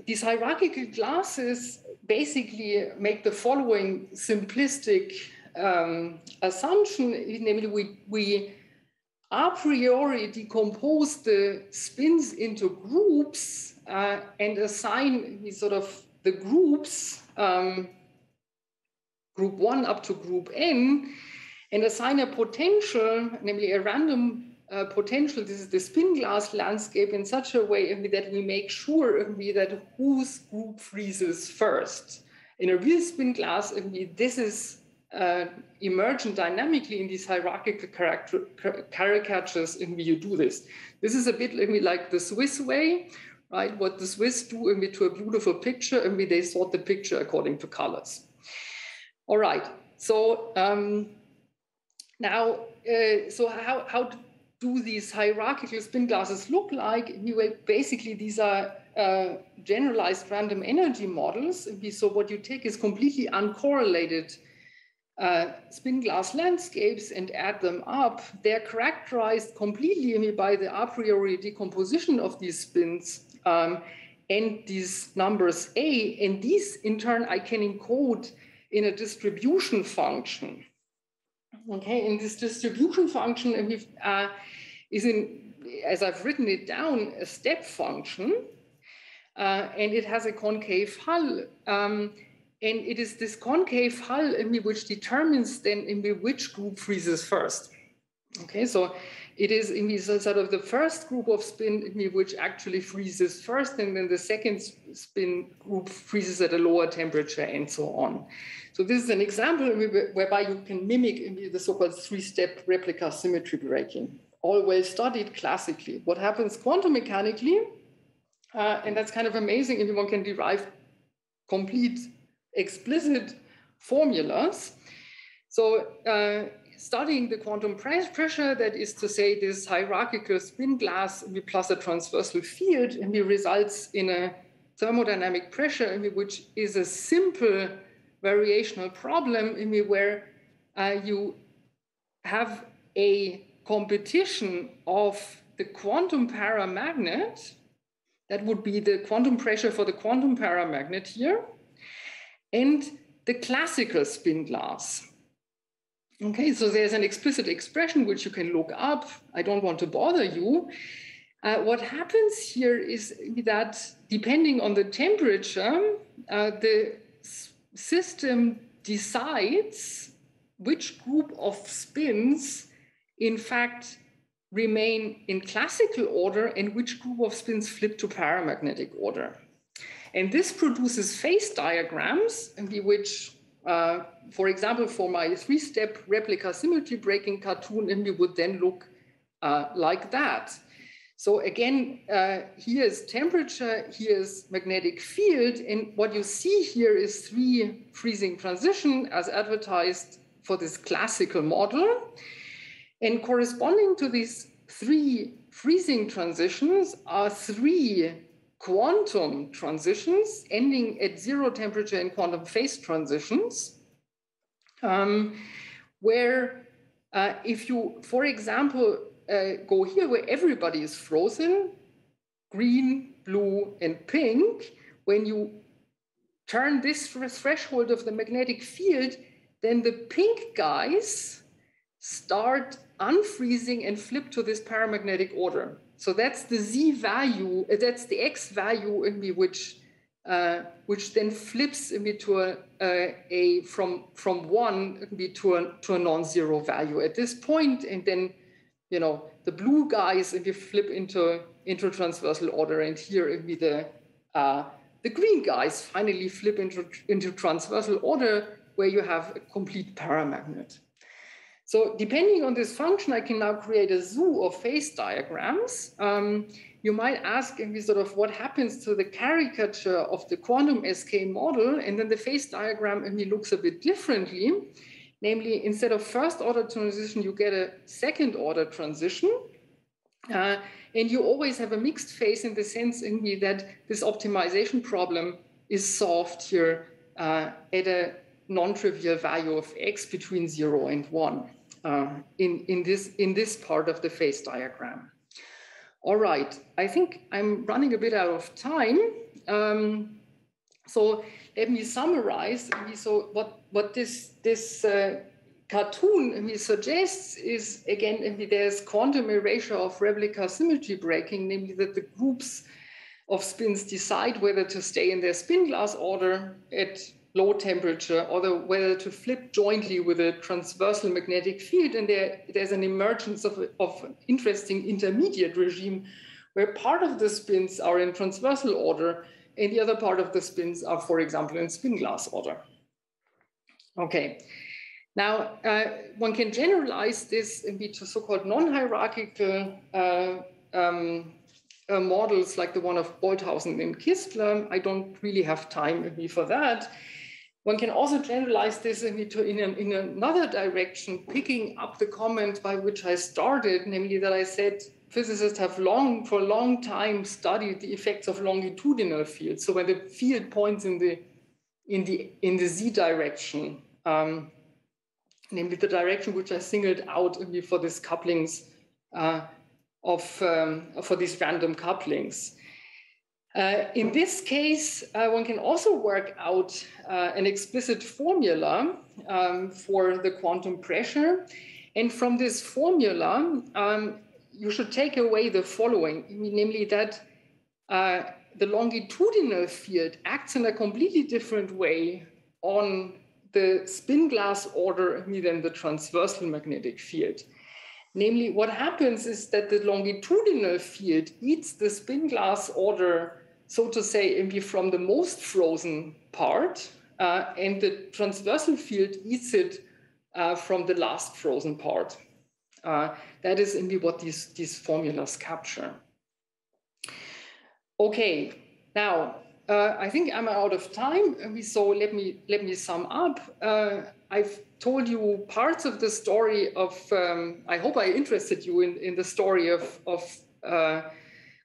these hierarchical glasses basically make the following simplistic assumption, namely we a priori decompose the spins into groups and assign sort of the groups, group 1 up to group n, and assign a potential, namely a random potential, this is the spin glass landscape, in such a way that we make sure that whose group freezes first. In a real spin glass, this is emergent dynamically in these hierarchical caricatures, you do this. This is a bit like the Swiss way, right? What the Swiss do to a beautiful picture, they sort the picture according to colors. All right, so now, so how do these hierarchical spin glasses look like? Basically, these are generalized random energy models. So what you take is completely uncorrelated spin glass landscapes and add them up. They're characterized completely by the a priori decomposition of these spins and these numbers A. And these, in turn, I can encode in a distribution function. Okay, and this distribution function is as I've written it down, a step function, and it has a concave hull. And it is this concave hull which determines then which group freezes first. Okay, so it is sort of the first group of spin which actually freezes first, and then the second spin group freezes at a lower temperature, and so on. So this is an example whereby you can mimic the so-called three-step replica symmetry breaking, all well studied classically. What happens quantum mechanically, and that's kind of amazing if one can derive complete explicit formulas. So studying the quantum pressure, that is to say this hierarchical spin glass plus a transversal field, results in a thermodynamic pressure which is a simple variational problem where you have a competition of the quantum paramagnet, that would be the quantum pressure for the quantum paramagnet here, and the classical spin glass. Okay, so there's an explicit expression which you can look up. I don't want to bother you. What happens here is that depending on the temperature, the system decides which group of spins, in fact, remain in classical order and which group of spins flip to paramagnetic order. And this produces phase diagrams in which, for example, for my three-step replica symmetry breaking cartoon, we would then look like that. So again, here's temperature, here's magnetic field, and what you see here is 3 freezing transition as advertised for this classical model. And corresponding to these 3 freezing transitions are 3 quantum transitions ending at 0 temperature and quantum phase transitions, where if you, for example, go here where everybody is frozen, green, blue, and pink, when you turn this threshold of the magnetic field, then the pink guys start unfreezing and flip to this paramagnetic order. So that's the Z value, that's the X value in me, which then flips in me to from 1 to a non-zero value at this point, and then the blue guys if you flip into transversal order, and here it be the green guys finally flip into transversal order, where you have a complete paramagnet. So depending on this function, I can now create a zoo of phase diagrams. You might ask sort of what happens to the caricature of the quantum SK model, and then the phase diagram looks a bit differently. Namely, instead of first order transition, you get a second order transition. And you always have a mixed phase in the sense that this optimization problem is solved here at a non-trivial value of X between 0 and 1 in this part of the phase diagram. All right, I think I'm running a bit out of time. So let me summarize. So what this cartoon suggests is, again, there's quantum erasure of replica symmetry breaking, namely that the groups of spins decide whether to stay in their spin glass order at low temperature or whether to flip jointly with a transversal magnetic field. And there's an emergence of an interesting intermediate regime where part of the spins are in transversal order and the other part of the spins are, for example, in spin glass order. Okay, now one can generalize this into so-called non-hierarchical models like the one of Bolthausen and Kistler. I don't really have time for that. One can also generalize this in another direction, picking up the comment by which I started, namely that I said physicists have for a long time studied the effects of longitudinal fields. So when the field points in the Z direction, namely the direction which I singled out for these couplings for these random couplings. In this case, one can also work out an explicit formula for the quantum pressure. And from this formula, you should take away the following, namely that the longitudinal field acts in a completely different way on the spin glass order than the transversal magnetic field. Namely, what happens is that the longitudinal field eats the spin glass order, so to say, from the most frozen part, and the transversal field eats it from the last frozen part. That is indeed what these formulas capture. Okay, now I think I'm out of time, so let me sum up. I've told you parts of the story of, I hope I interested you in the story of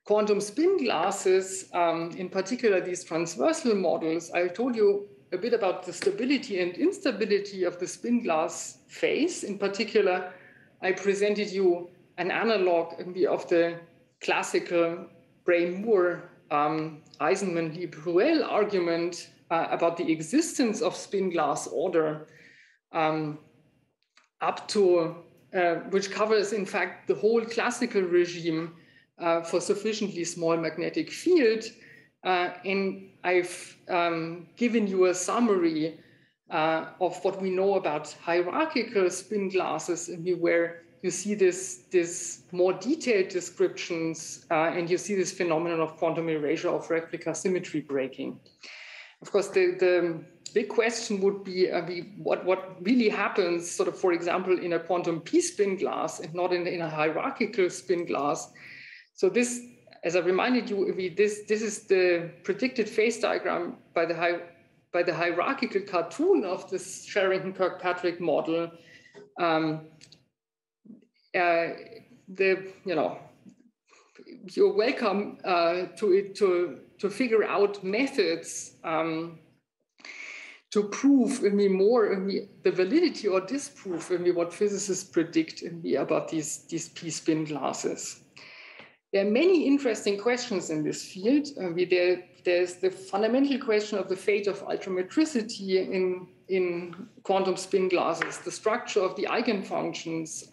quantum spin glasses, in particular these transversal models. I told you a bit about the stability and instability of the spin glass phase. In particular, I presented you an analog of the classical Bray-Moore Eisenman-Lie-Bruel argument about the existence of spin glass order up to, which covers, in fact, the whole classical regime for sufficiently small magnetic field. And I've given you a summary of what we know about hierarchical spin glasses, where you see this more detailed descriptions, and you see this phenomenon of quantum erasure of replica symmetry breaking. Of course, the big question would be what really happens, sort of, for example, in a quantum p-spin glass and not in a hierarchical spin glass. So this, as I reminded you, this is the predicted phase diagram by the hierarchical cartoon of this Sherrington-Kirkpatrick model. You're welcome to figure out methods to prove more the validity or disprove what physicists predict about these p-spin glasses. There are many interesting questions in this field. There's the fundamental question of the fate of ultrametricity in quantum spin glasses, the structure of the eigenfunctions,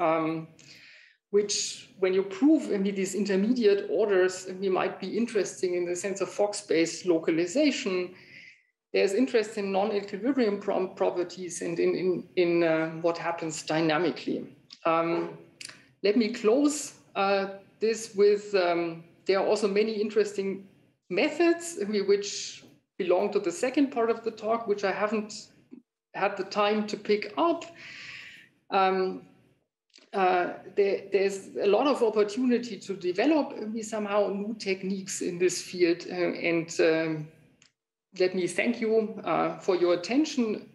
which, when you prove these intermediate orders, might be interesting in the sense of Fock space localization. There's interest in non-equilibrium properties and in what happens dynamically. Let me close this with, there are also many interesting methods which belong to the second part of the talk, which I haven't had the time to pick up. There's a lot of opportunity to develop somehow new techniques in this field. Let me thank you for your attention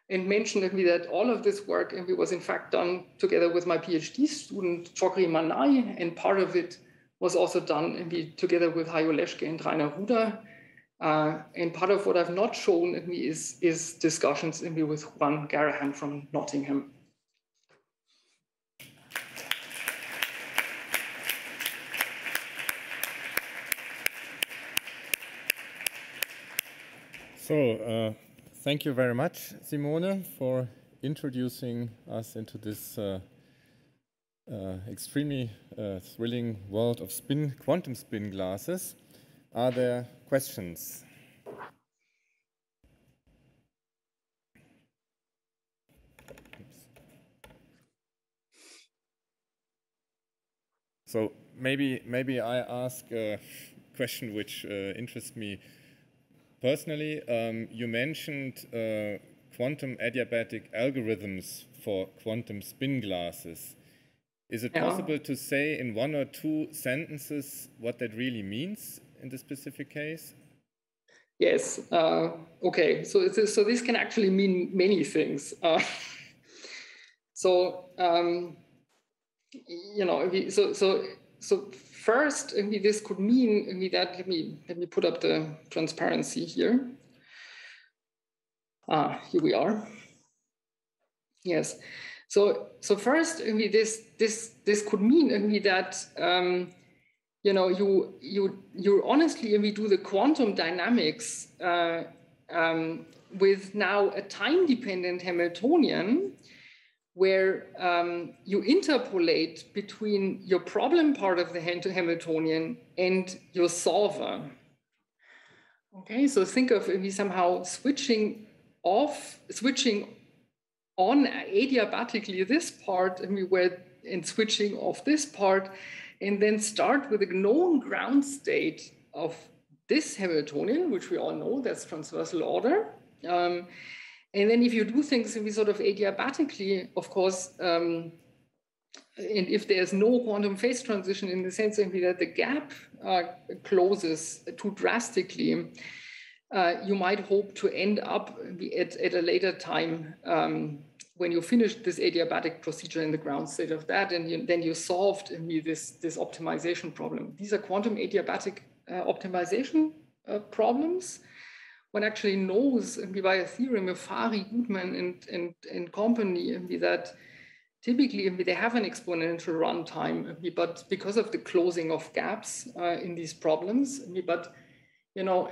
and mention that all of this work was in fact done together with my PhD student, Chokri Manai, and part of it was also done together with Hajo Leschke and Rainer Ruder. And part of what I've not shown is discussions with Juan Garahan from Nottingham. So, thank you very much, Simone, for introducing us into this extremely thrilling world of quantum spin glasses. Are there questions? So maybe I ask a question which interests me personally. You mentioned quantum adiabatic algorithms for quantum spin glasses. Is it possible to say in one or two sentences what that really means in the specific case? Yes. Okay. So this can actually mean many things. So first, this could mean that, let me put up the transparency here. Here we are. Yes. So first, this could mean that you honestly do the quantum dynamics with now a time-dependent Hamiltonian, where you interpolate between your problem part of the Hamiltonian and your solver. Okay, so think of somehow switching on adiabatically this part and switching off this part, and then start with a known ground state of this Hamiltonian, which we all know, that's transversal order. And then if you do things sort of adiabatically, of course, and if there's no quantum phase transition in the sense that the gap closes too drastically, you might hope to end up at a later time when you finish this adiabatic procedure in the ground state of that, and then you solved this optimization problem. These are quantum adiabatic optimization problems. One actually knows by a theorem of Fari, Goodman, and company that typically they have an exponential runtime, but because of the closing of gaps in these problems, but you know,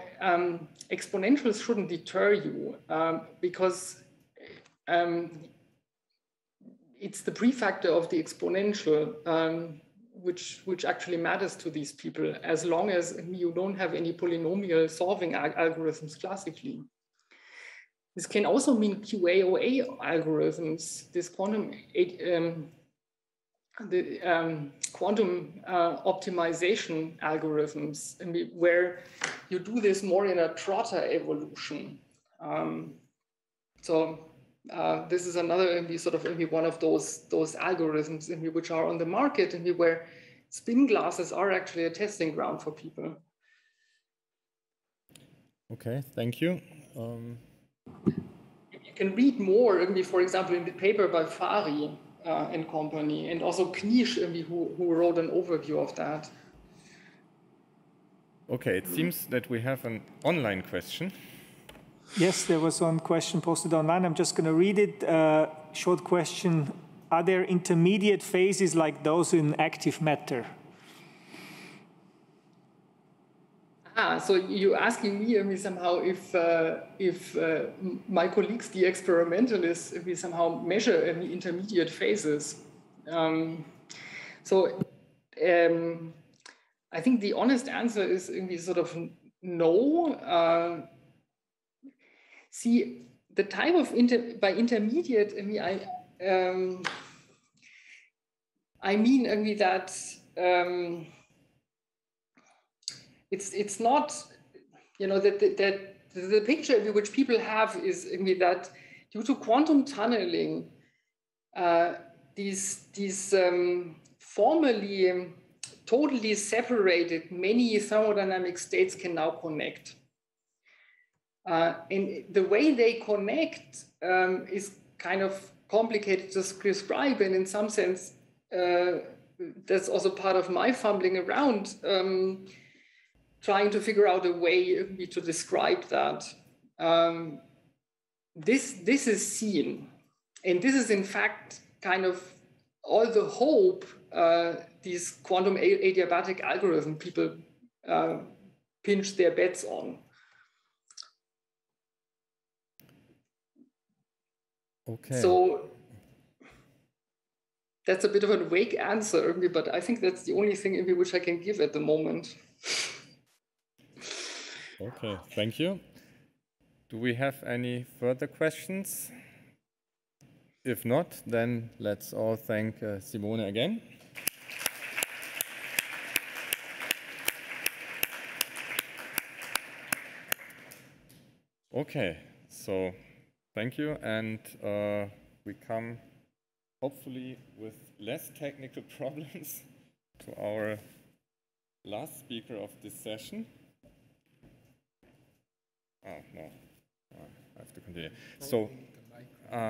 exponentials shouldn't deter you because it's the prefactor of the exponential which actually matters to these people, as long as you don't have any polynomial solving algorithms classically. This can also mean QAOA algorithms, this quantum quantum optimization algorithms, where you do this more in a Trotter evolution. This is another sort of one of those algorithms which are on the market and where spin glasses are actually a testing ground for people. Okay, thank you. You can read more, for example, in the paper by Fari and company, and also Knish, who wrote an overview of that. Okay, it seems that we have an online question. Yes, there was one question posted online. I'm just going to read it. Short question. Are there intermediate phases like those in active matter? So you're asking me somehow if my colleagues, the experimentalists, somehow measure intermediate phases. I think the honest answer is sort of no. See, the type of by intermediate, I mean that it's not, you know, that the picture which people have is that due to quantum tunneling, these formerly totally separated many thermodynamic states can now connect. And the way they connect is kind of complicated to describe, and in some sense, that's also part of my fumbling around, trying to figure out a way to describe that. This is seen, and this is in fact kind of all the hope these quantum adiabatic algorithm people pinch their bets on. Okay. So that's a bit of a vague answer, but I think that's the only thing which I can give at the moment. Okay, thank you. Do we have any further questions? If not, then let's all thank Simone again. Okay, so thank you, and we come hopefully with less technical problems to our last speaker of this session. Oh, no, I have to continue. So, I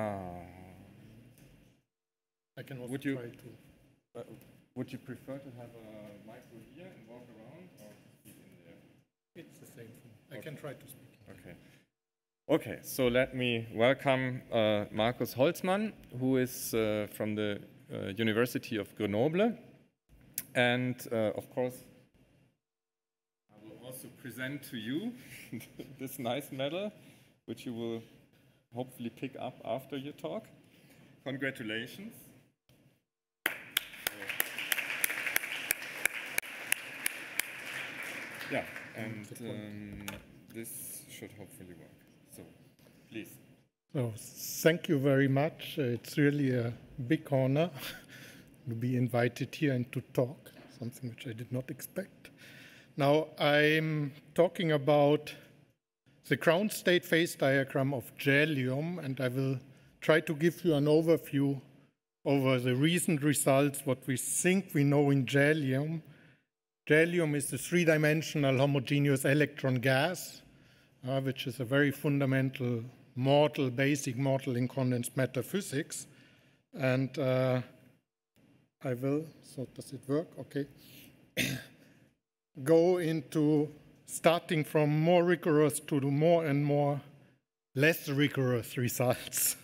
can also would you try to. Would you prefer to have a micro here and walk around, or speak in there? It's the same thing. I can try to speak. Okay. Okay, so let me welcome Markus Holzmann, who is from the University of Grenoble. And of course, I will also present to you this nice medal, which you will hopefully pick up after your talk. Congratulations. Yeah, and this should hopefully work. So, please. So, thank you very much. It's really a big honor to be invited here and to talk, something which I did not expect. Now, I'm talking about the ground state phase diagram of jellium, and I will try to give you an overview over the recent results, what we think we know in jellium. Jellium is a three-dimensional homogeneous electron gas, which is a very fundamental model, basic model in condensed matter physics. And I will, so does it work? Okay. Go into starting from more rigorous to the more and more less rigorous results.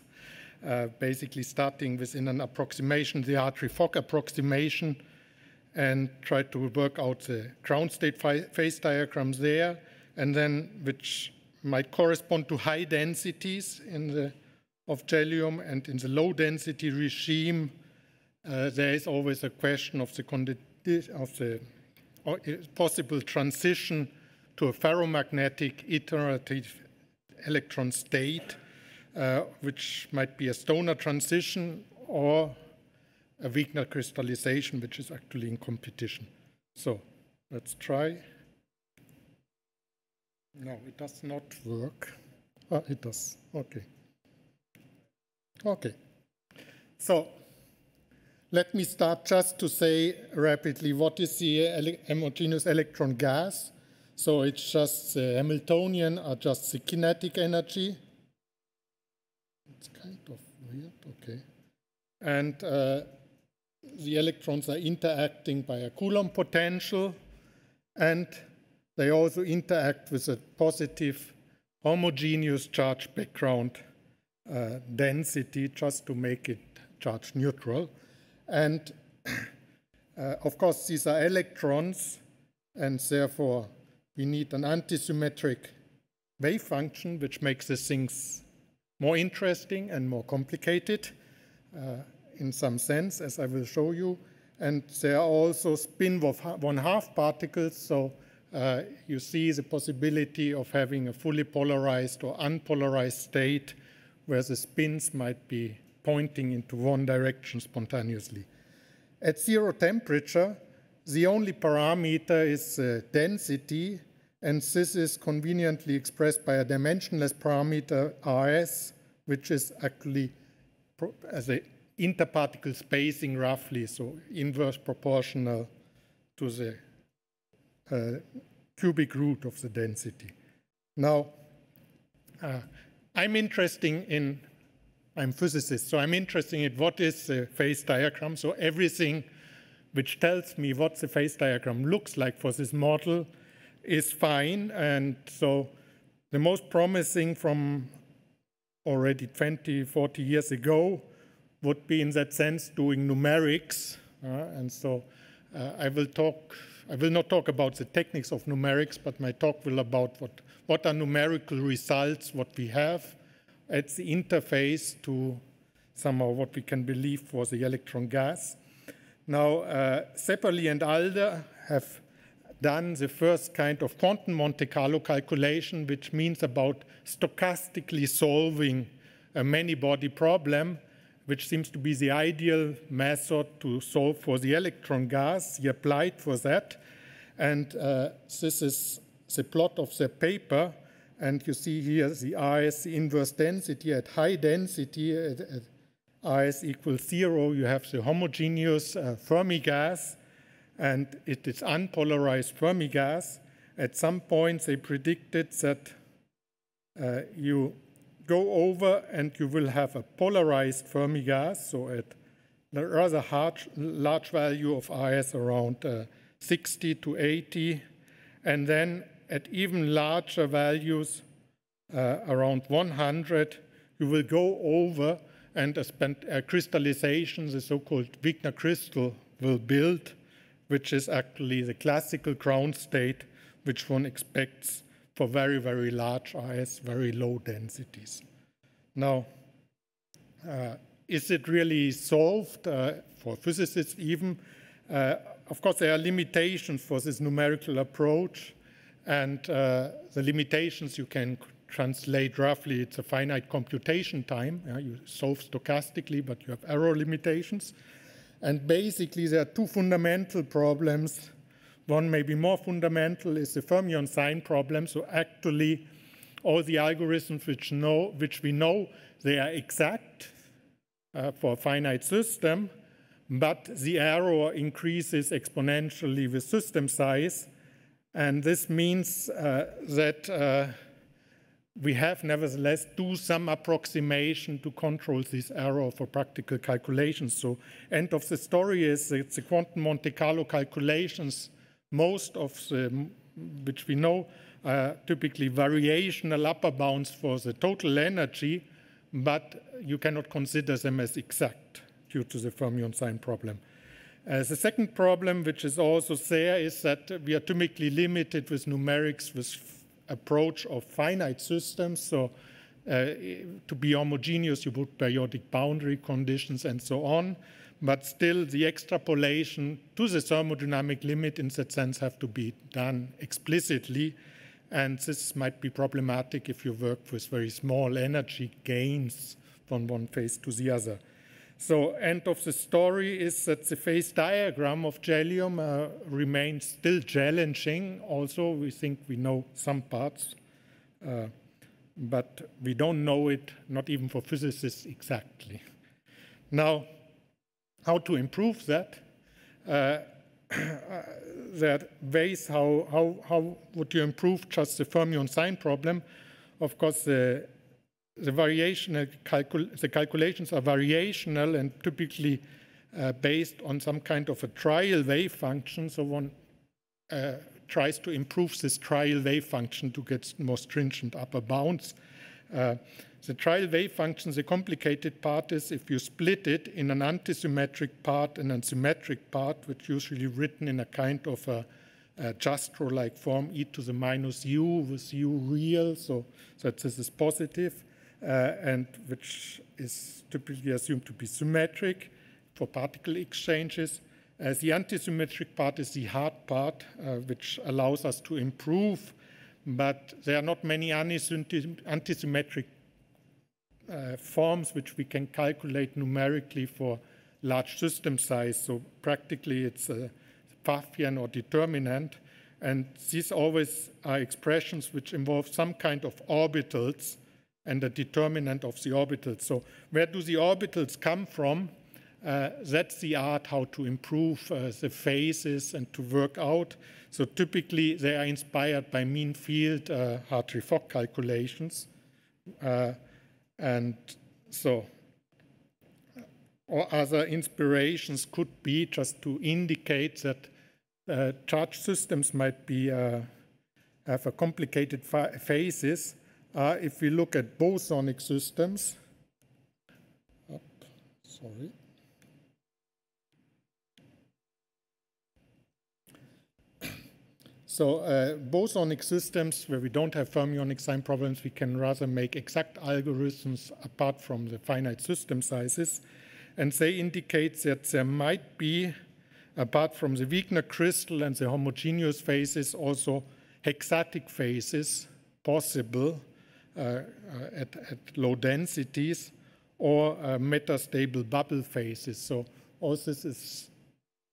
Basically starting within an approximation, the Hartree-Fock approximation, and try to work out the ground state phase diagrams there, and then which might correspond to high densities of jellium, and in the low density regime, there is always a question of the possible transition to a ferromagnetic iterative electron state, which might be a Stoner transition or a Wigner crystallization, which is actually in competition. So let's try. No, it does not work. Oh, it does. Okay. Okay. So let me start just to say rapidly what is the homogeneous electron gas. So it's just the Hamiltonian are just the kinetic energy. It's kind of weird, okay. And the electrons are interacting by a Coulomb potential, and they also interact with a positive homogeneous charge background density just to make it charge neutral. And of course, these are electrons, and therefore we need an antisymmetric wave function, which makes the things more interesting and more complicated in some sense, as I will show you. And there are also spin 1/2 particles, so you see the possibility of having a fully polarized or unpolarized state where the spins might be pointing into one direction spontaneously. At 0 temperature, the only parameter is density, and this is conveniently expressed by a dimensionless parameter Rs, which is actually as an interparticle spacing roughly, so inverse proportional to the cubic root of the density. Now, I'm a physicist, so I'm interested in what is the phase diagram. So everything which tells me what the phase diagram looks like for this model is fine. And so the most promising from already 20, 40 years ago would be in that sense doing numerics. And so I will not talk about the techniques of numerics, but my talk will about what are numerical results, what we have at the interface to somehow what we can believe for the electron gas. Now, Sepperli and Alder have done the first kind of quantum Monte Carlo calculation, which means about stochastically solving a many-body problem, which seems to be the ideal method to solve for the electron gas. He applied for that. And this is the plot of the paper. And you see here the Rs, the inverse density. At high density, at Rs equals 0, you have the homogeneous Fermi gas, and it is unpolarized Fermi gas. At some point, they predicted that you go over and you will have a polarized Fermi gas, so at a rather large value of Rs around 60 to 80, and then at even larger values, around 100, you will go over and a crystallization, the so-called Wigner crystal, will build, which is actually the classical ground state, which one expects for very, very large Rs, very low densities. Now, is it really solved for physicists even? Of course, there are limitations for this numerical approach. And the limitations you can translate roughly. It's a finite computation time. You solve stochastically, but you have error limitations. And basically, there are two fundamental problems. One maybe more fundamental is the fermion sign problem. So actually, all the algorithms which we know, they are exact for a finite system, but the error increases exponentially with system size. And this means that we have nevertheless do some approximation to control this error for practical calculations. So end of the story is that the quantum Monte Carlo calculations, most of the, which we know, are typically variational upper bounds for the total energy, but you cannot consider them as exact due to the fermion sign problem. The second problem, which is also there, is that we are atomically limited with numerics with approach of finite systems. So to be homogeneous, you put periodic boundary conditions and so on. But still, the extrapolation to the thermodynamic limit in that sense have to be done explicitly. And this might be problematic if you work with very small energy gains from one phase to the other. So end of the story is that the phase diagram of jellium remains still challenging. Also, we think we know some parts, but we don't know it, not even for physicists exactly. Now, how to improve that? There are ways how would you improve just the fermion sign problem. Of course, the calculations are variational and typically based on some kind of a trial wave function. So one tries to improve this trial wave function to get more stringent upper bounds. The trial wave function, the complicated part is if you split it in an antisymmetric part and a symmetric part, which is usually written in a kind of a Jastrow-like form, e to the minus u with u real, so that this is positive, and which is typically assumed to be symmetric for particle exchanges. The antisymmetric part is the hard part, which allows us to improve, but there are not many antisymmetric forms which we can calculate numerically for large system size. So practically it's a Pfaffian or determinant. And these always are expressions which involve some kind of orbitals and a determinant of the orbitals. So where do the orbitals come from? That's the art how to improve the phases and to work out. So typically they are inspired by mean field Hartree-Fock calculations. And so, or other inspirations could be just to indicate that charge systems might be have a complicated phases. If we look at bosonic systems, So bosonic systems where we don't have fermionic sign problems, we can rather make exact algorithms apart from the finite system sizes. And they indicate that there might be, apart from the Wigner crystal and the homogeneous phases, also hexatic phases possible at low densities, or metastable bubble phases. So all this is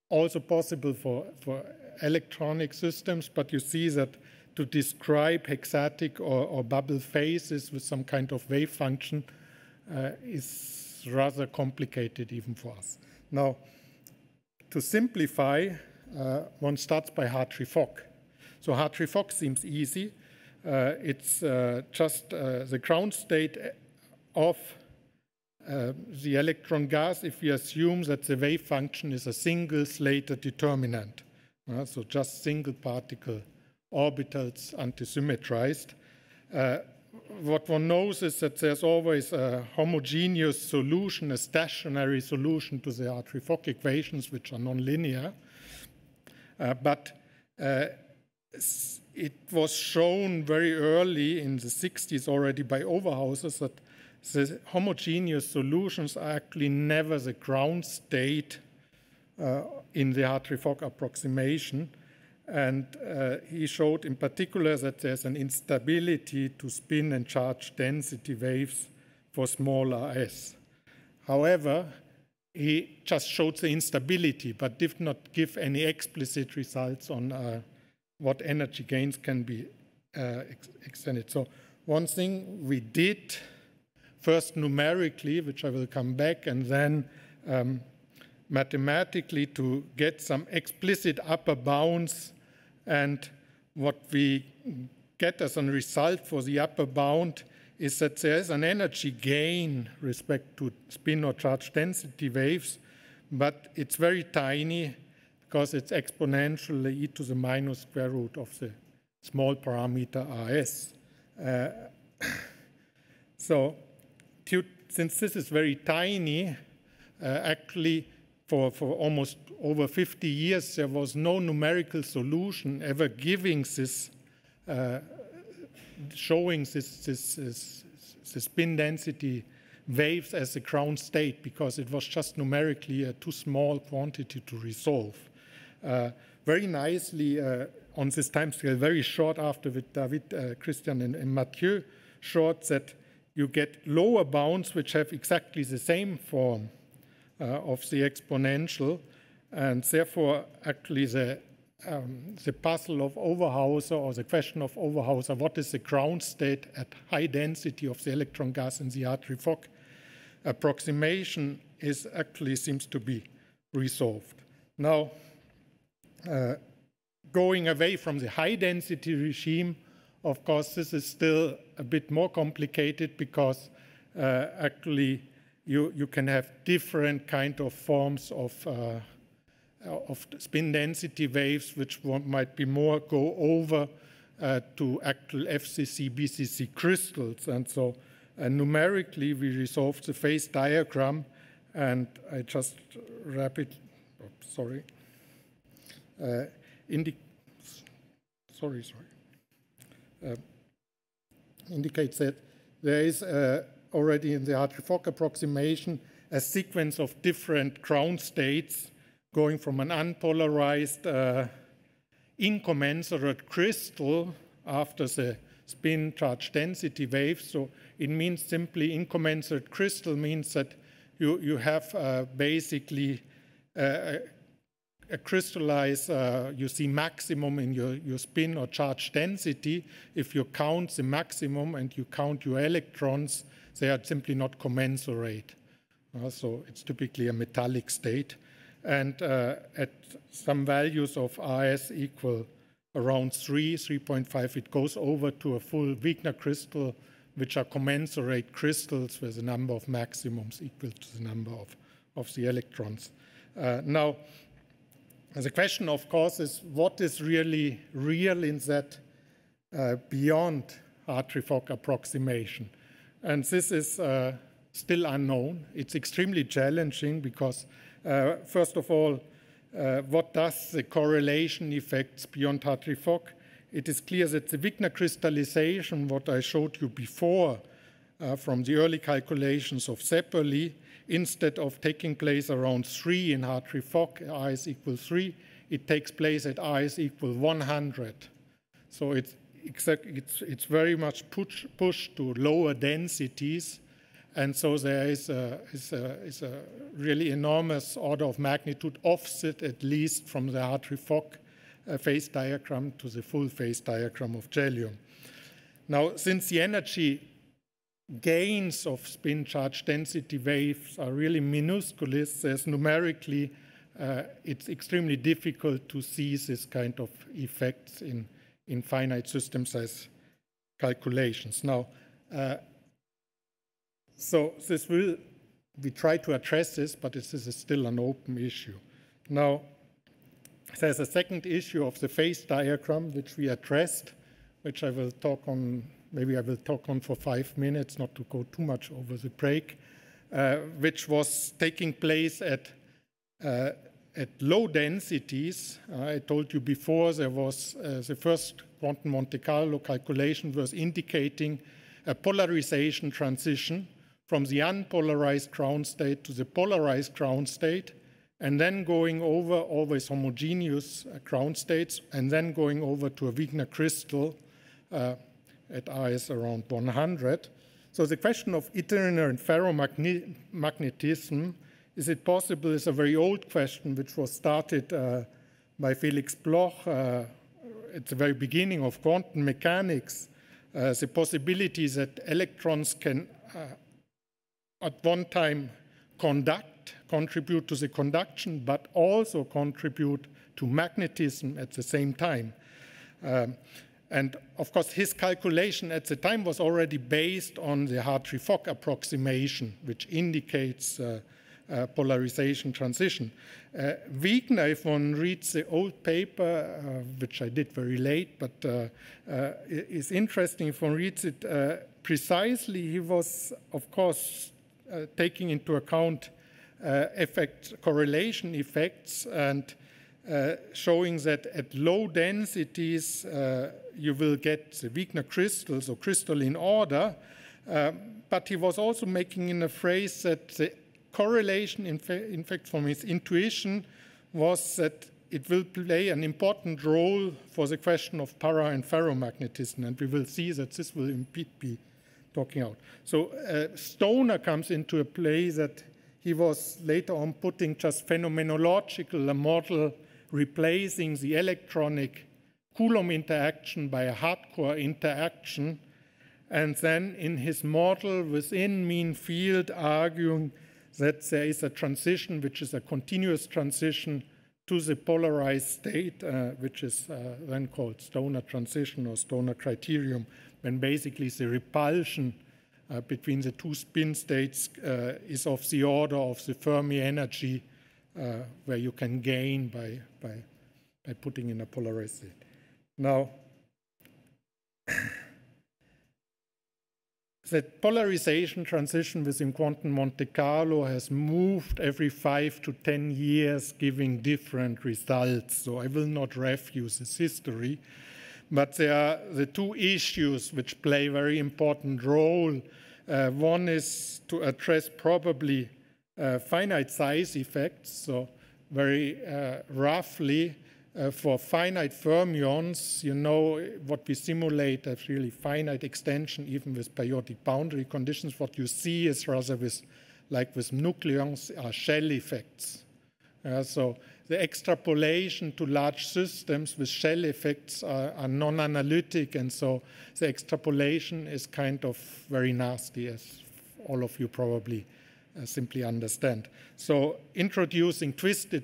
also possible for electronic systems, but you see that to describe hexatic or bubble phases with some kind of wave function is rather complicated even for us. Now, to simplify, one starts by Hartree-Fock. So Hartree-Fock seems easy. It's just the ground state of the electron gas if we assume that the wave function is a single Slater determinant. So just single particle orbitals antisymmetrized. What one knows is that there's always a homogeneous solution, a stationary solution to the Hartree-Fock equations, which are nonlinear. But it was shown very early in the 60s already by Overhausers that the homogeneous solutions are actually never the ground state in the Hartree-Fock approximation. And he showed in particular that there's an instability to spin and charge density waves for small rs. However, he just showed the instability, but did not give any explicit results on what energy gains can be extended. So one thing we did, first numerically, which I will come back, and then mathematically to get some explicit upper bounds. And what we get as a result for the upper bound is that there is an energy gain respect to spin or charge density waves, but it's very tiny because it's exponentially e to the minus square root of the small parameter Rs. So since this is very tiny, actually for almost over 50 years, there was no numerical solution ever giving this showing this spin density waves as a ground state because it was just numerically a too small quantity to resolve. Very nicely on this time scale, very short after with David, Christian, and Mathieu, showed that you get lower bounds which have exactly the same form of the exponential, and therefore actually the puzzle of Overhauser, or the question of Overhauser, what is the ground state at high density of the electron gas in the Hartree-Fock approximation is actually seems to be resolved. Now, going away from the high density regime, of course, this is still a bit more complicated because actually you can have different kind of forms of spin density waves, which might be more go over to actual FCC, BCC crystals. And so numerically, we resolved the phase diagram, and I just indicates that there is already in the Hartree-Fock approximation a sequence of different ground states going from an unpolarized incommensurate crystal after the spin charge density wave. So it means simply incommensurate crystal means that you have basically a crystallized, you see maximum in your spin or charge density. If you count the maximum and you count your electrons, they are simply not commensurate. So it's typically a metallic state. And at some values of RS equal around 3.5, it goes over to a full Wigner crystal, which are commensurate crystals with the number of maximums equal to the number of the electrons. Now, the question, of course, is what is really real in that beyond Hartree-Fock approximation? And this is still unknown. It's extremely challenging because, first of all, what does the correlation effects beyond Hartree-Fock? It is clear that the Wigner crystallization, what I showed you before from the early calculations of Sepperli, instead of taking place around 3 in Hartree-Fock, R is equal 3, it takes place at R is equal 100. So it's very much pushed to lower densities. And so there is a really enormous order of magnitude offset, at least from the Hartree-Fock phase diagram to the full phase diagram of jellium. Now, since the energy gains of spin charge density waves are really minuscule, there's numerically, it's extremely difficult to see this kind of effects in finite system size calculations. Now, so we try to address this, but this is still an open issue. Now, there's a second issue of the phase diagram, which we addressed, which I will talk on, maybe I will talk on for 5 minutes, not to go too much over the break, which was taking place at low densities. I told you before there was the first quantum Monte Carlo calculation was indicating a polarization transition from the unpolarized ground state to the polarized ground state, and then going over always homogeneous ground states, and then going over to a Wigner crystal at RS around 100. So the question of itinerant ferromagnetism, is it possible, is a very old question which was started by Felix Bloch at the very beginning of quantum mechanics. The possibility that electrons can at one time contribute to the conduction, but also contribute to magnetism at the same time. And of course, his calculation at the time was already based on the Hartree-Fock approximation, which indicates polarization transition. Wigner, if one reads the old paper, which I did very late, but is interesting if one reads it precisely, he was, of course, taking into account correlation effects, and showing that at low densities you will get the Wigner crystals or crystalline order. But he was also making in a phrase that the correlation, in fact, from his intuition, was that it will play an important role for the question of para and ferromagnetism, and we will see that this will indeed be talking out. So Stoner comes into a play that he was later on putting just phenomenological, a model replacing the electronic Coulomb interaction by a hardcore interaction, and then in his model within mean field arguing that there is a transition which is a continuous transition to the polarized state, which is then called Stoner transition or Stoner criterion, when basically the repulsion between the two spin states is of the order of the Fermi energy where you can gain by putting in a polarized state. Now, the polarization transition within quantum Monte Carlo has moved every 5 to 10 years, giving different results. So I will not review this history, but there are the two issues which play a very important role. One is to address probably finite size effects. So very roughly, for finite fermions, you know, what we simulate as really finite extension, even with periodic boundary conditions. What you see is rather like with nucleons, are shell effects. So the extrapolation to large systems with shell effects are non-analytic, and so the extrapolation is kind of very nasty, as all of you probably simply understand. So introducing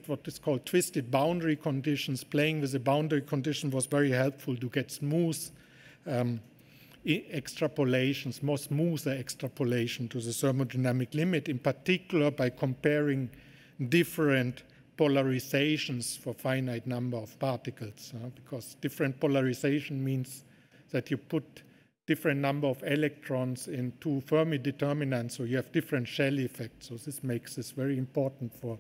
what is called twisted boundary conditions, playing with the boundary condition was very helpful to get smooth extrapolations, more smoother extrapolation to the thermodynamic limit, in particular by comparing different polarizations for finite number of particles, because different polarization means that you put different number of electrons in two Fermi determinants, so you have different shell effects. So this makes this very important for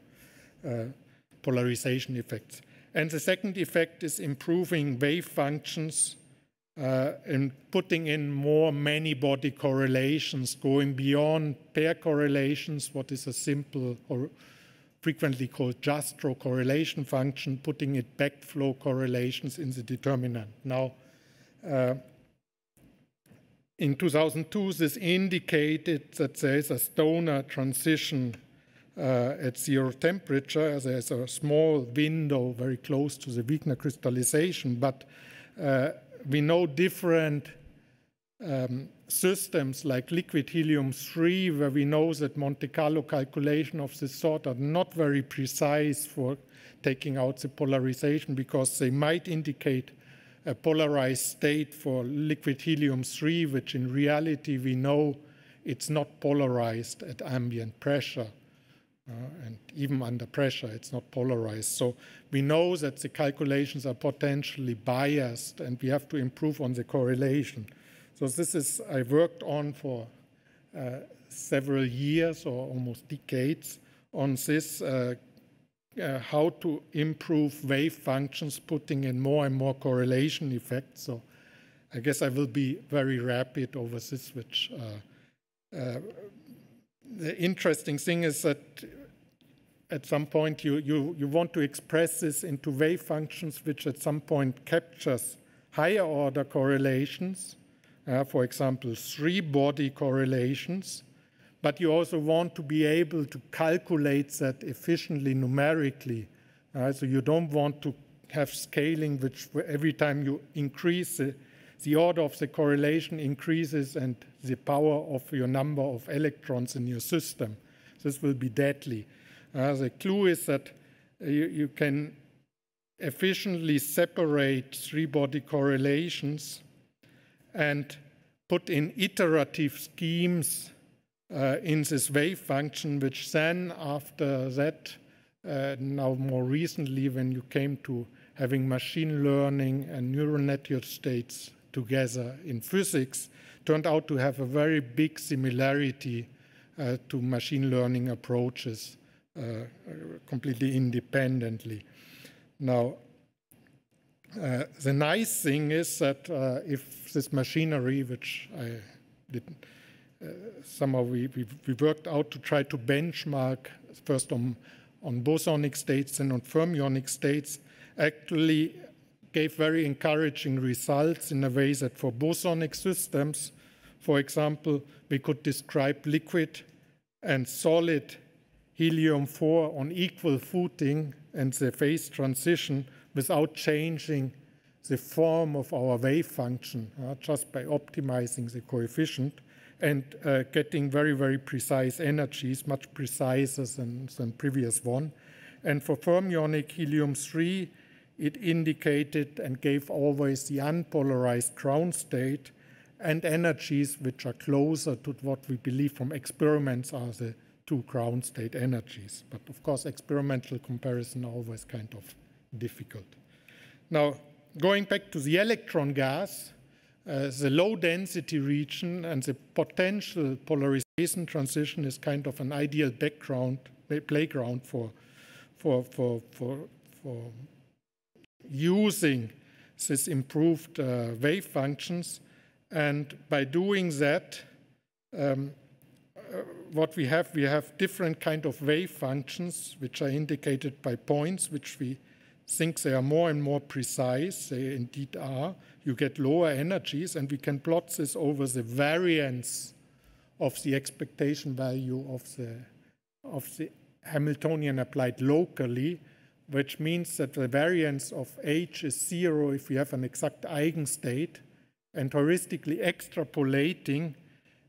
polarization effects. And the second effect is improving wave functions and putting in more many-body correlations, going beyond pair correlations, what is a simple or frequently called Jastrow correlation function, putting it backflow correlations in the determinant. Now, in 2002, this indicated that there is a Stoner transition at zero temperature. There's a small window very close to the Wigner crystallization, but we know different systems like liquid helium-3, where we know that Monte Carlo calculation of this sort are not very precise for taking out the polarization, because they might indicate a polarized state for liquid helium-3, which in reality we know it's not polarized at ambient pressure. And even under pressure, it's not polarized. So we know that the calculations are potentially biased, and we have to improve on the correlation. So this is, I worked on for several years or almost decades on this, how to improve wave functions, putting in more and more correlation effects. So I guess I will be very rapid over this, which the interesting thing is that at some point you want to express this into wave functions, which at some point captures higher order correlations, for example, 3-body correlations. But you also want to be able to calculate that efficiently numerically. So you don't want to have scaling, which every time you increase the order of the correlation increases and the power of your number of electrons in your system. This will be deadly. The clue is that you can efficiently separate 3-body correlations and put in iterative schemes in this wave function, which then after that, now more recently when you came to having machine learning and neural network states together in physics, turned out to have a very big similarity to machine learning approaches completely independently. Now, the nice thing is that if this machinery, which I didn't, somehow we worked out to try to benchmark first on bosonic states and on fermionic states, actually gave very encouraging results in a way that for bosonic systems, for example, we could describe liquid and solid helium-4 on equal footing and the phase transition without changing the form of our wave function, just by optimizing the coefficient and getting very, very precise energies, much preciser than previous one. And for fermionic helium-3, it indicated and gave always the unpolarized ground state and energies which are closer to what we believe from experiments are the two ground state energies. But of course, experimental comparison are always kind of difficult. Now, going back to the electron gas, the low density region and the potential polarization transition is kind of an ideal playground for using these improved wave functions. And by doing that, what we have different kind of wave functions, which are indicated by points, which we think they are more and more precise. They indeed are. You get lower energies, and we can plot this over the variance of the expectation value of the Hamiltonian applied locally, which means that the variance of H is 0 if we have an exact eigenstate, and heuristically extrapolating,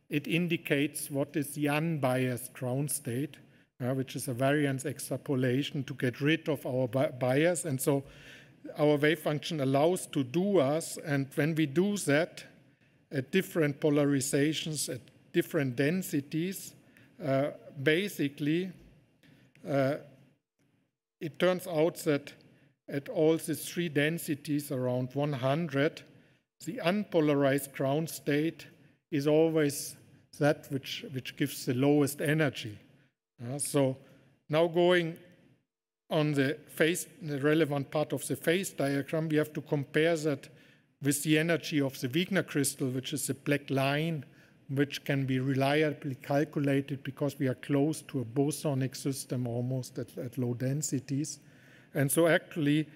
it indicates what is the unbiased ground state, which is a variance extrapolation to get rid of our bias. And so our wave function allows to do us, and when we do that at different polarizations, at different densities, basically, it turns out that at all these three densities around 100, the unpolarized ground state is always that which gives the lowest energy. So now going on the relevant part of the phase diagram, we have to compare that with the energy of the Wigner crystal, which is a black line, which can be reliably calculated because we are close to a bosonic system almost at low densities. And so actually,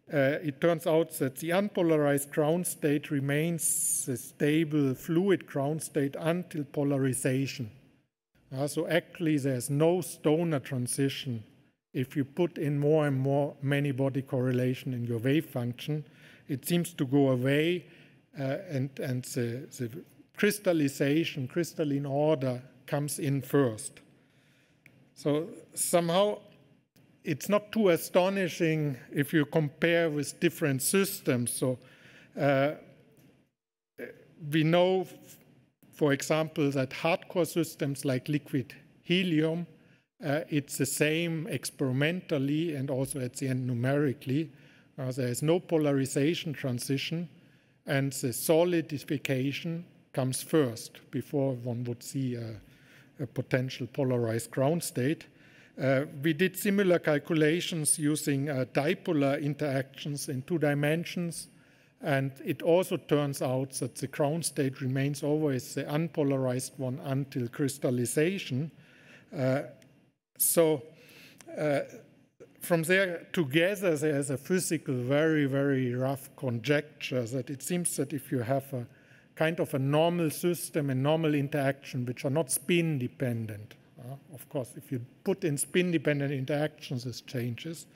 it turns out that the unpolarized ground state remains a stable fluid ground state until polarization. So actually, there's no Stoner transition if you put in more and more many-body correlation in your wave function. It seems to go away, and the crystallization, crystalline order comes in first. So somehow, it's not too astonishing if you compare with different systems. So we know, for example, that hardcore systems like liquid helium, it's the same experimentally and also at the end numerically. There is no polarization transition, and the solidification comes first before one would see a potential polarized ground state. We did similar calculations using dipolar interactions in 2 dimensions, and it also turns out that the ground state remains always the unpolarized one until crystallization. From there together, there is a physical, very, very rough conjecture that it seems that if you have a kind of a normal system and normal interaction, which are not spin dependent, of course, if you put in spin-dependent interactions, this changes,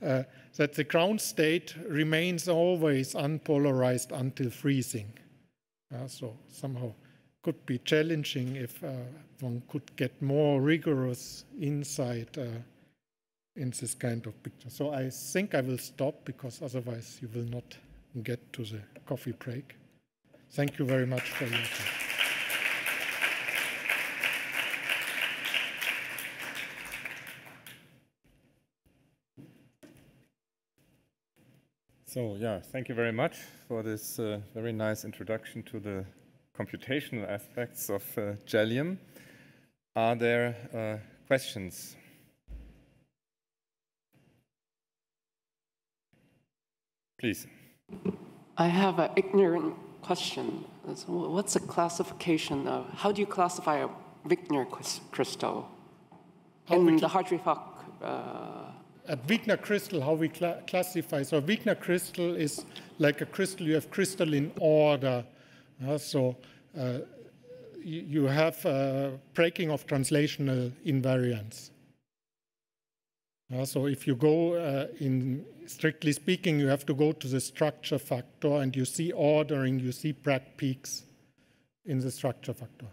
that the ground state remains always unpolarized until freezing. So somehow could be challenging if one could get more rigorous insight in this kind of picture. So I think I will stop, because otherwise you will not get to the coffee break. Thank you very much for your time. So yeah, thank you very much for this very nice introduction to the computational aspects of jellium. Are there questions? Please. I have an ignorant question. So what's the classification of, how do you classify a Wigner crystal in the Hartree-Fock? A Wigner crystal, how we classify. So a Wigner crystal is like a crystal, you have crystalline order. You have breaking of translational invariance. So if you go, strictly speaking, you have to go to the structure factor, and you see ordering, you see Bragg peaks in the structure factor.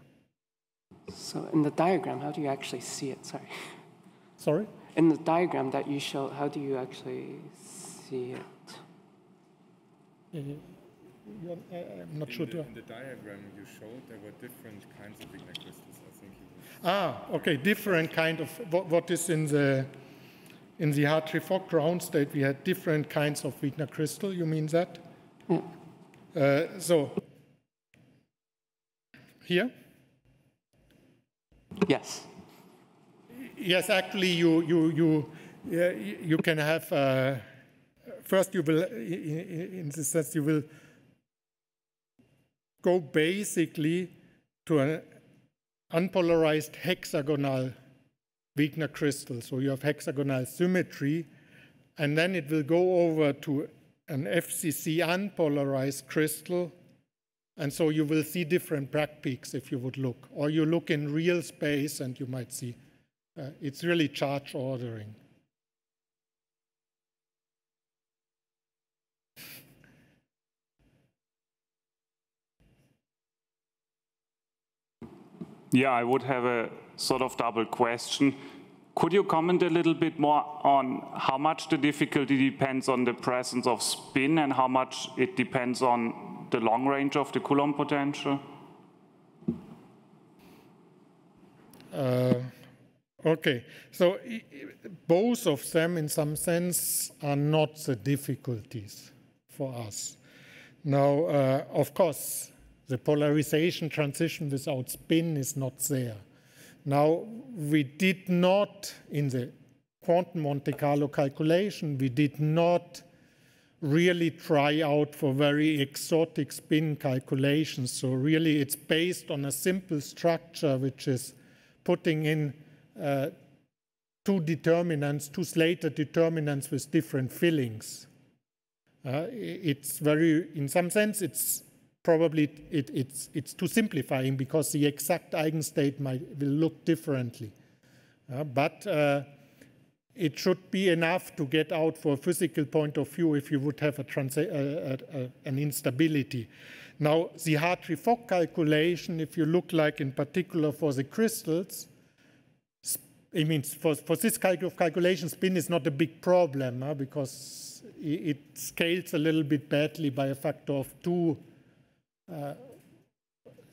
So in the diagram, how do you actually see it? Sorry. Sorry? In the diagram that you showed, how do you actually see it? I'm not sure. In the diagram you showed, there were different kinds of Wigner crystals, I think. Okay, different kind of, what is in the Hartree-Fock ground state, we had different kinds of Wigner crystal, you mean that? So, here? Yes. Yes, actually, you can have, first you will, in this sense, you will go basically to an unpolarized hexagonal Wigner crystal. So you have hexagonal symmetry, and then it will go over to an FCC unpolarized crystal, and so you will see different Bragg peaks if you would look. Or you look in real space and you might see. It's really charge ordering. Yeah, I would have a sort of double question. Could you comment a little bit more on how much the difficulty depends on the presence of spin and how much it depends on the long range of the Coulomb potential? Okay, so both of them in some sense are not the difficulties for us. Now, of course, the polarization transition without spin is not there. Now, we did not, in the quantum Monte Carlo calculation, we did not really try out for very exotic spin calculations. So really, it's based on a simple structure, which is putting in two determinants, two Slater determinants with different fillings. It's very, in some sense, it's probably it's too simplifying because the exact eigenstate will look differently. But it should be enough to get out for a physical point of view if you would have an instability. Now, the Hartree-Fock calculation, if you look like in particular for the crystals, it means for this kind of calculation, spin is not a big problem because it scales a little bit badly by a factor of 2.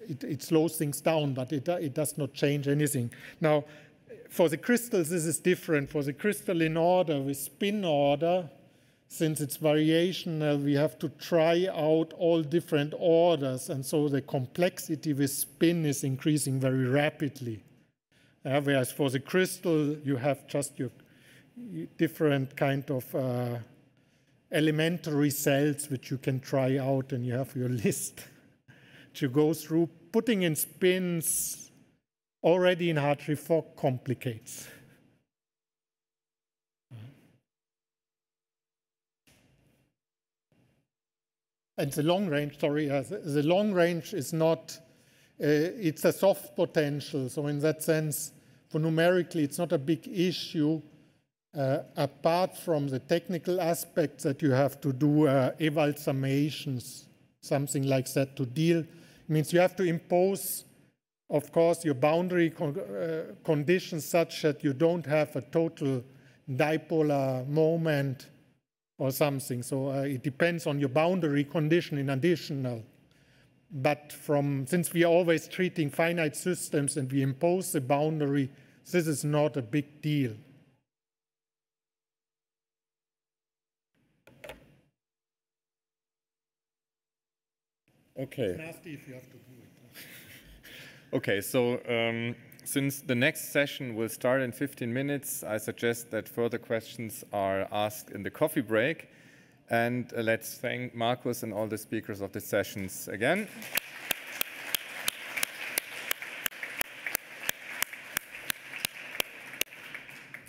It slows things down, but it does not change anything. Now, for the crystals, this is different. For the crystalline order with spin order, since it's variational, we have to try out all different orders, and so the complexity with spin is increasing very rapidly. Whereas for the crystal, you have just your different kind of elementary cells which you can try out, and you have your list to go through. Putting in spins already in Hartree-Fock complicates. And the long range, sorry, the long range is not, it's a soft potential. So in that sense, for numerically, it's not a big issue. Apart from the technical aspects that you have to do eval summations, something like that to deal. It means you have to impose, of course, your boundary conditions such that you don't have a total dipolar moment or something. So it depends on your boundary condition in additional. But since we are always treating finite systems and we impose the boundary, this is not a big deal. Okay. It's nasty if you have to do it. Okay, so since the next session will start in 15 minutes, I suggest that further questions are asked in the coffee break. And let's thank Markus and all the speakers of the sessions again.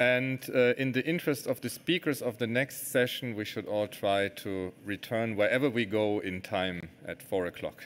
And in the interest of the speakers of the next session, we should all try to return wherever we go in time at 4 o'clock.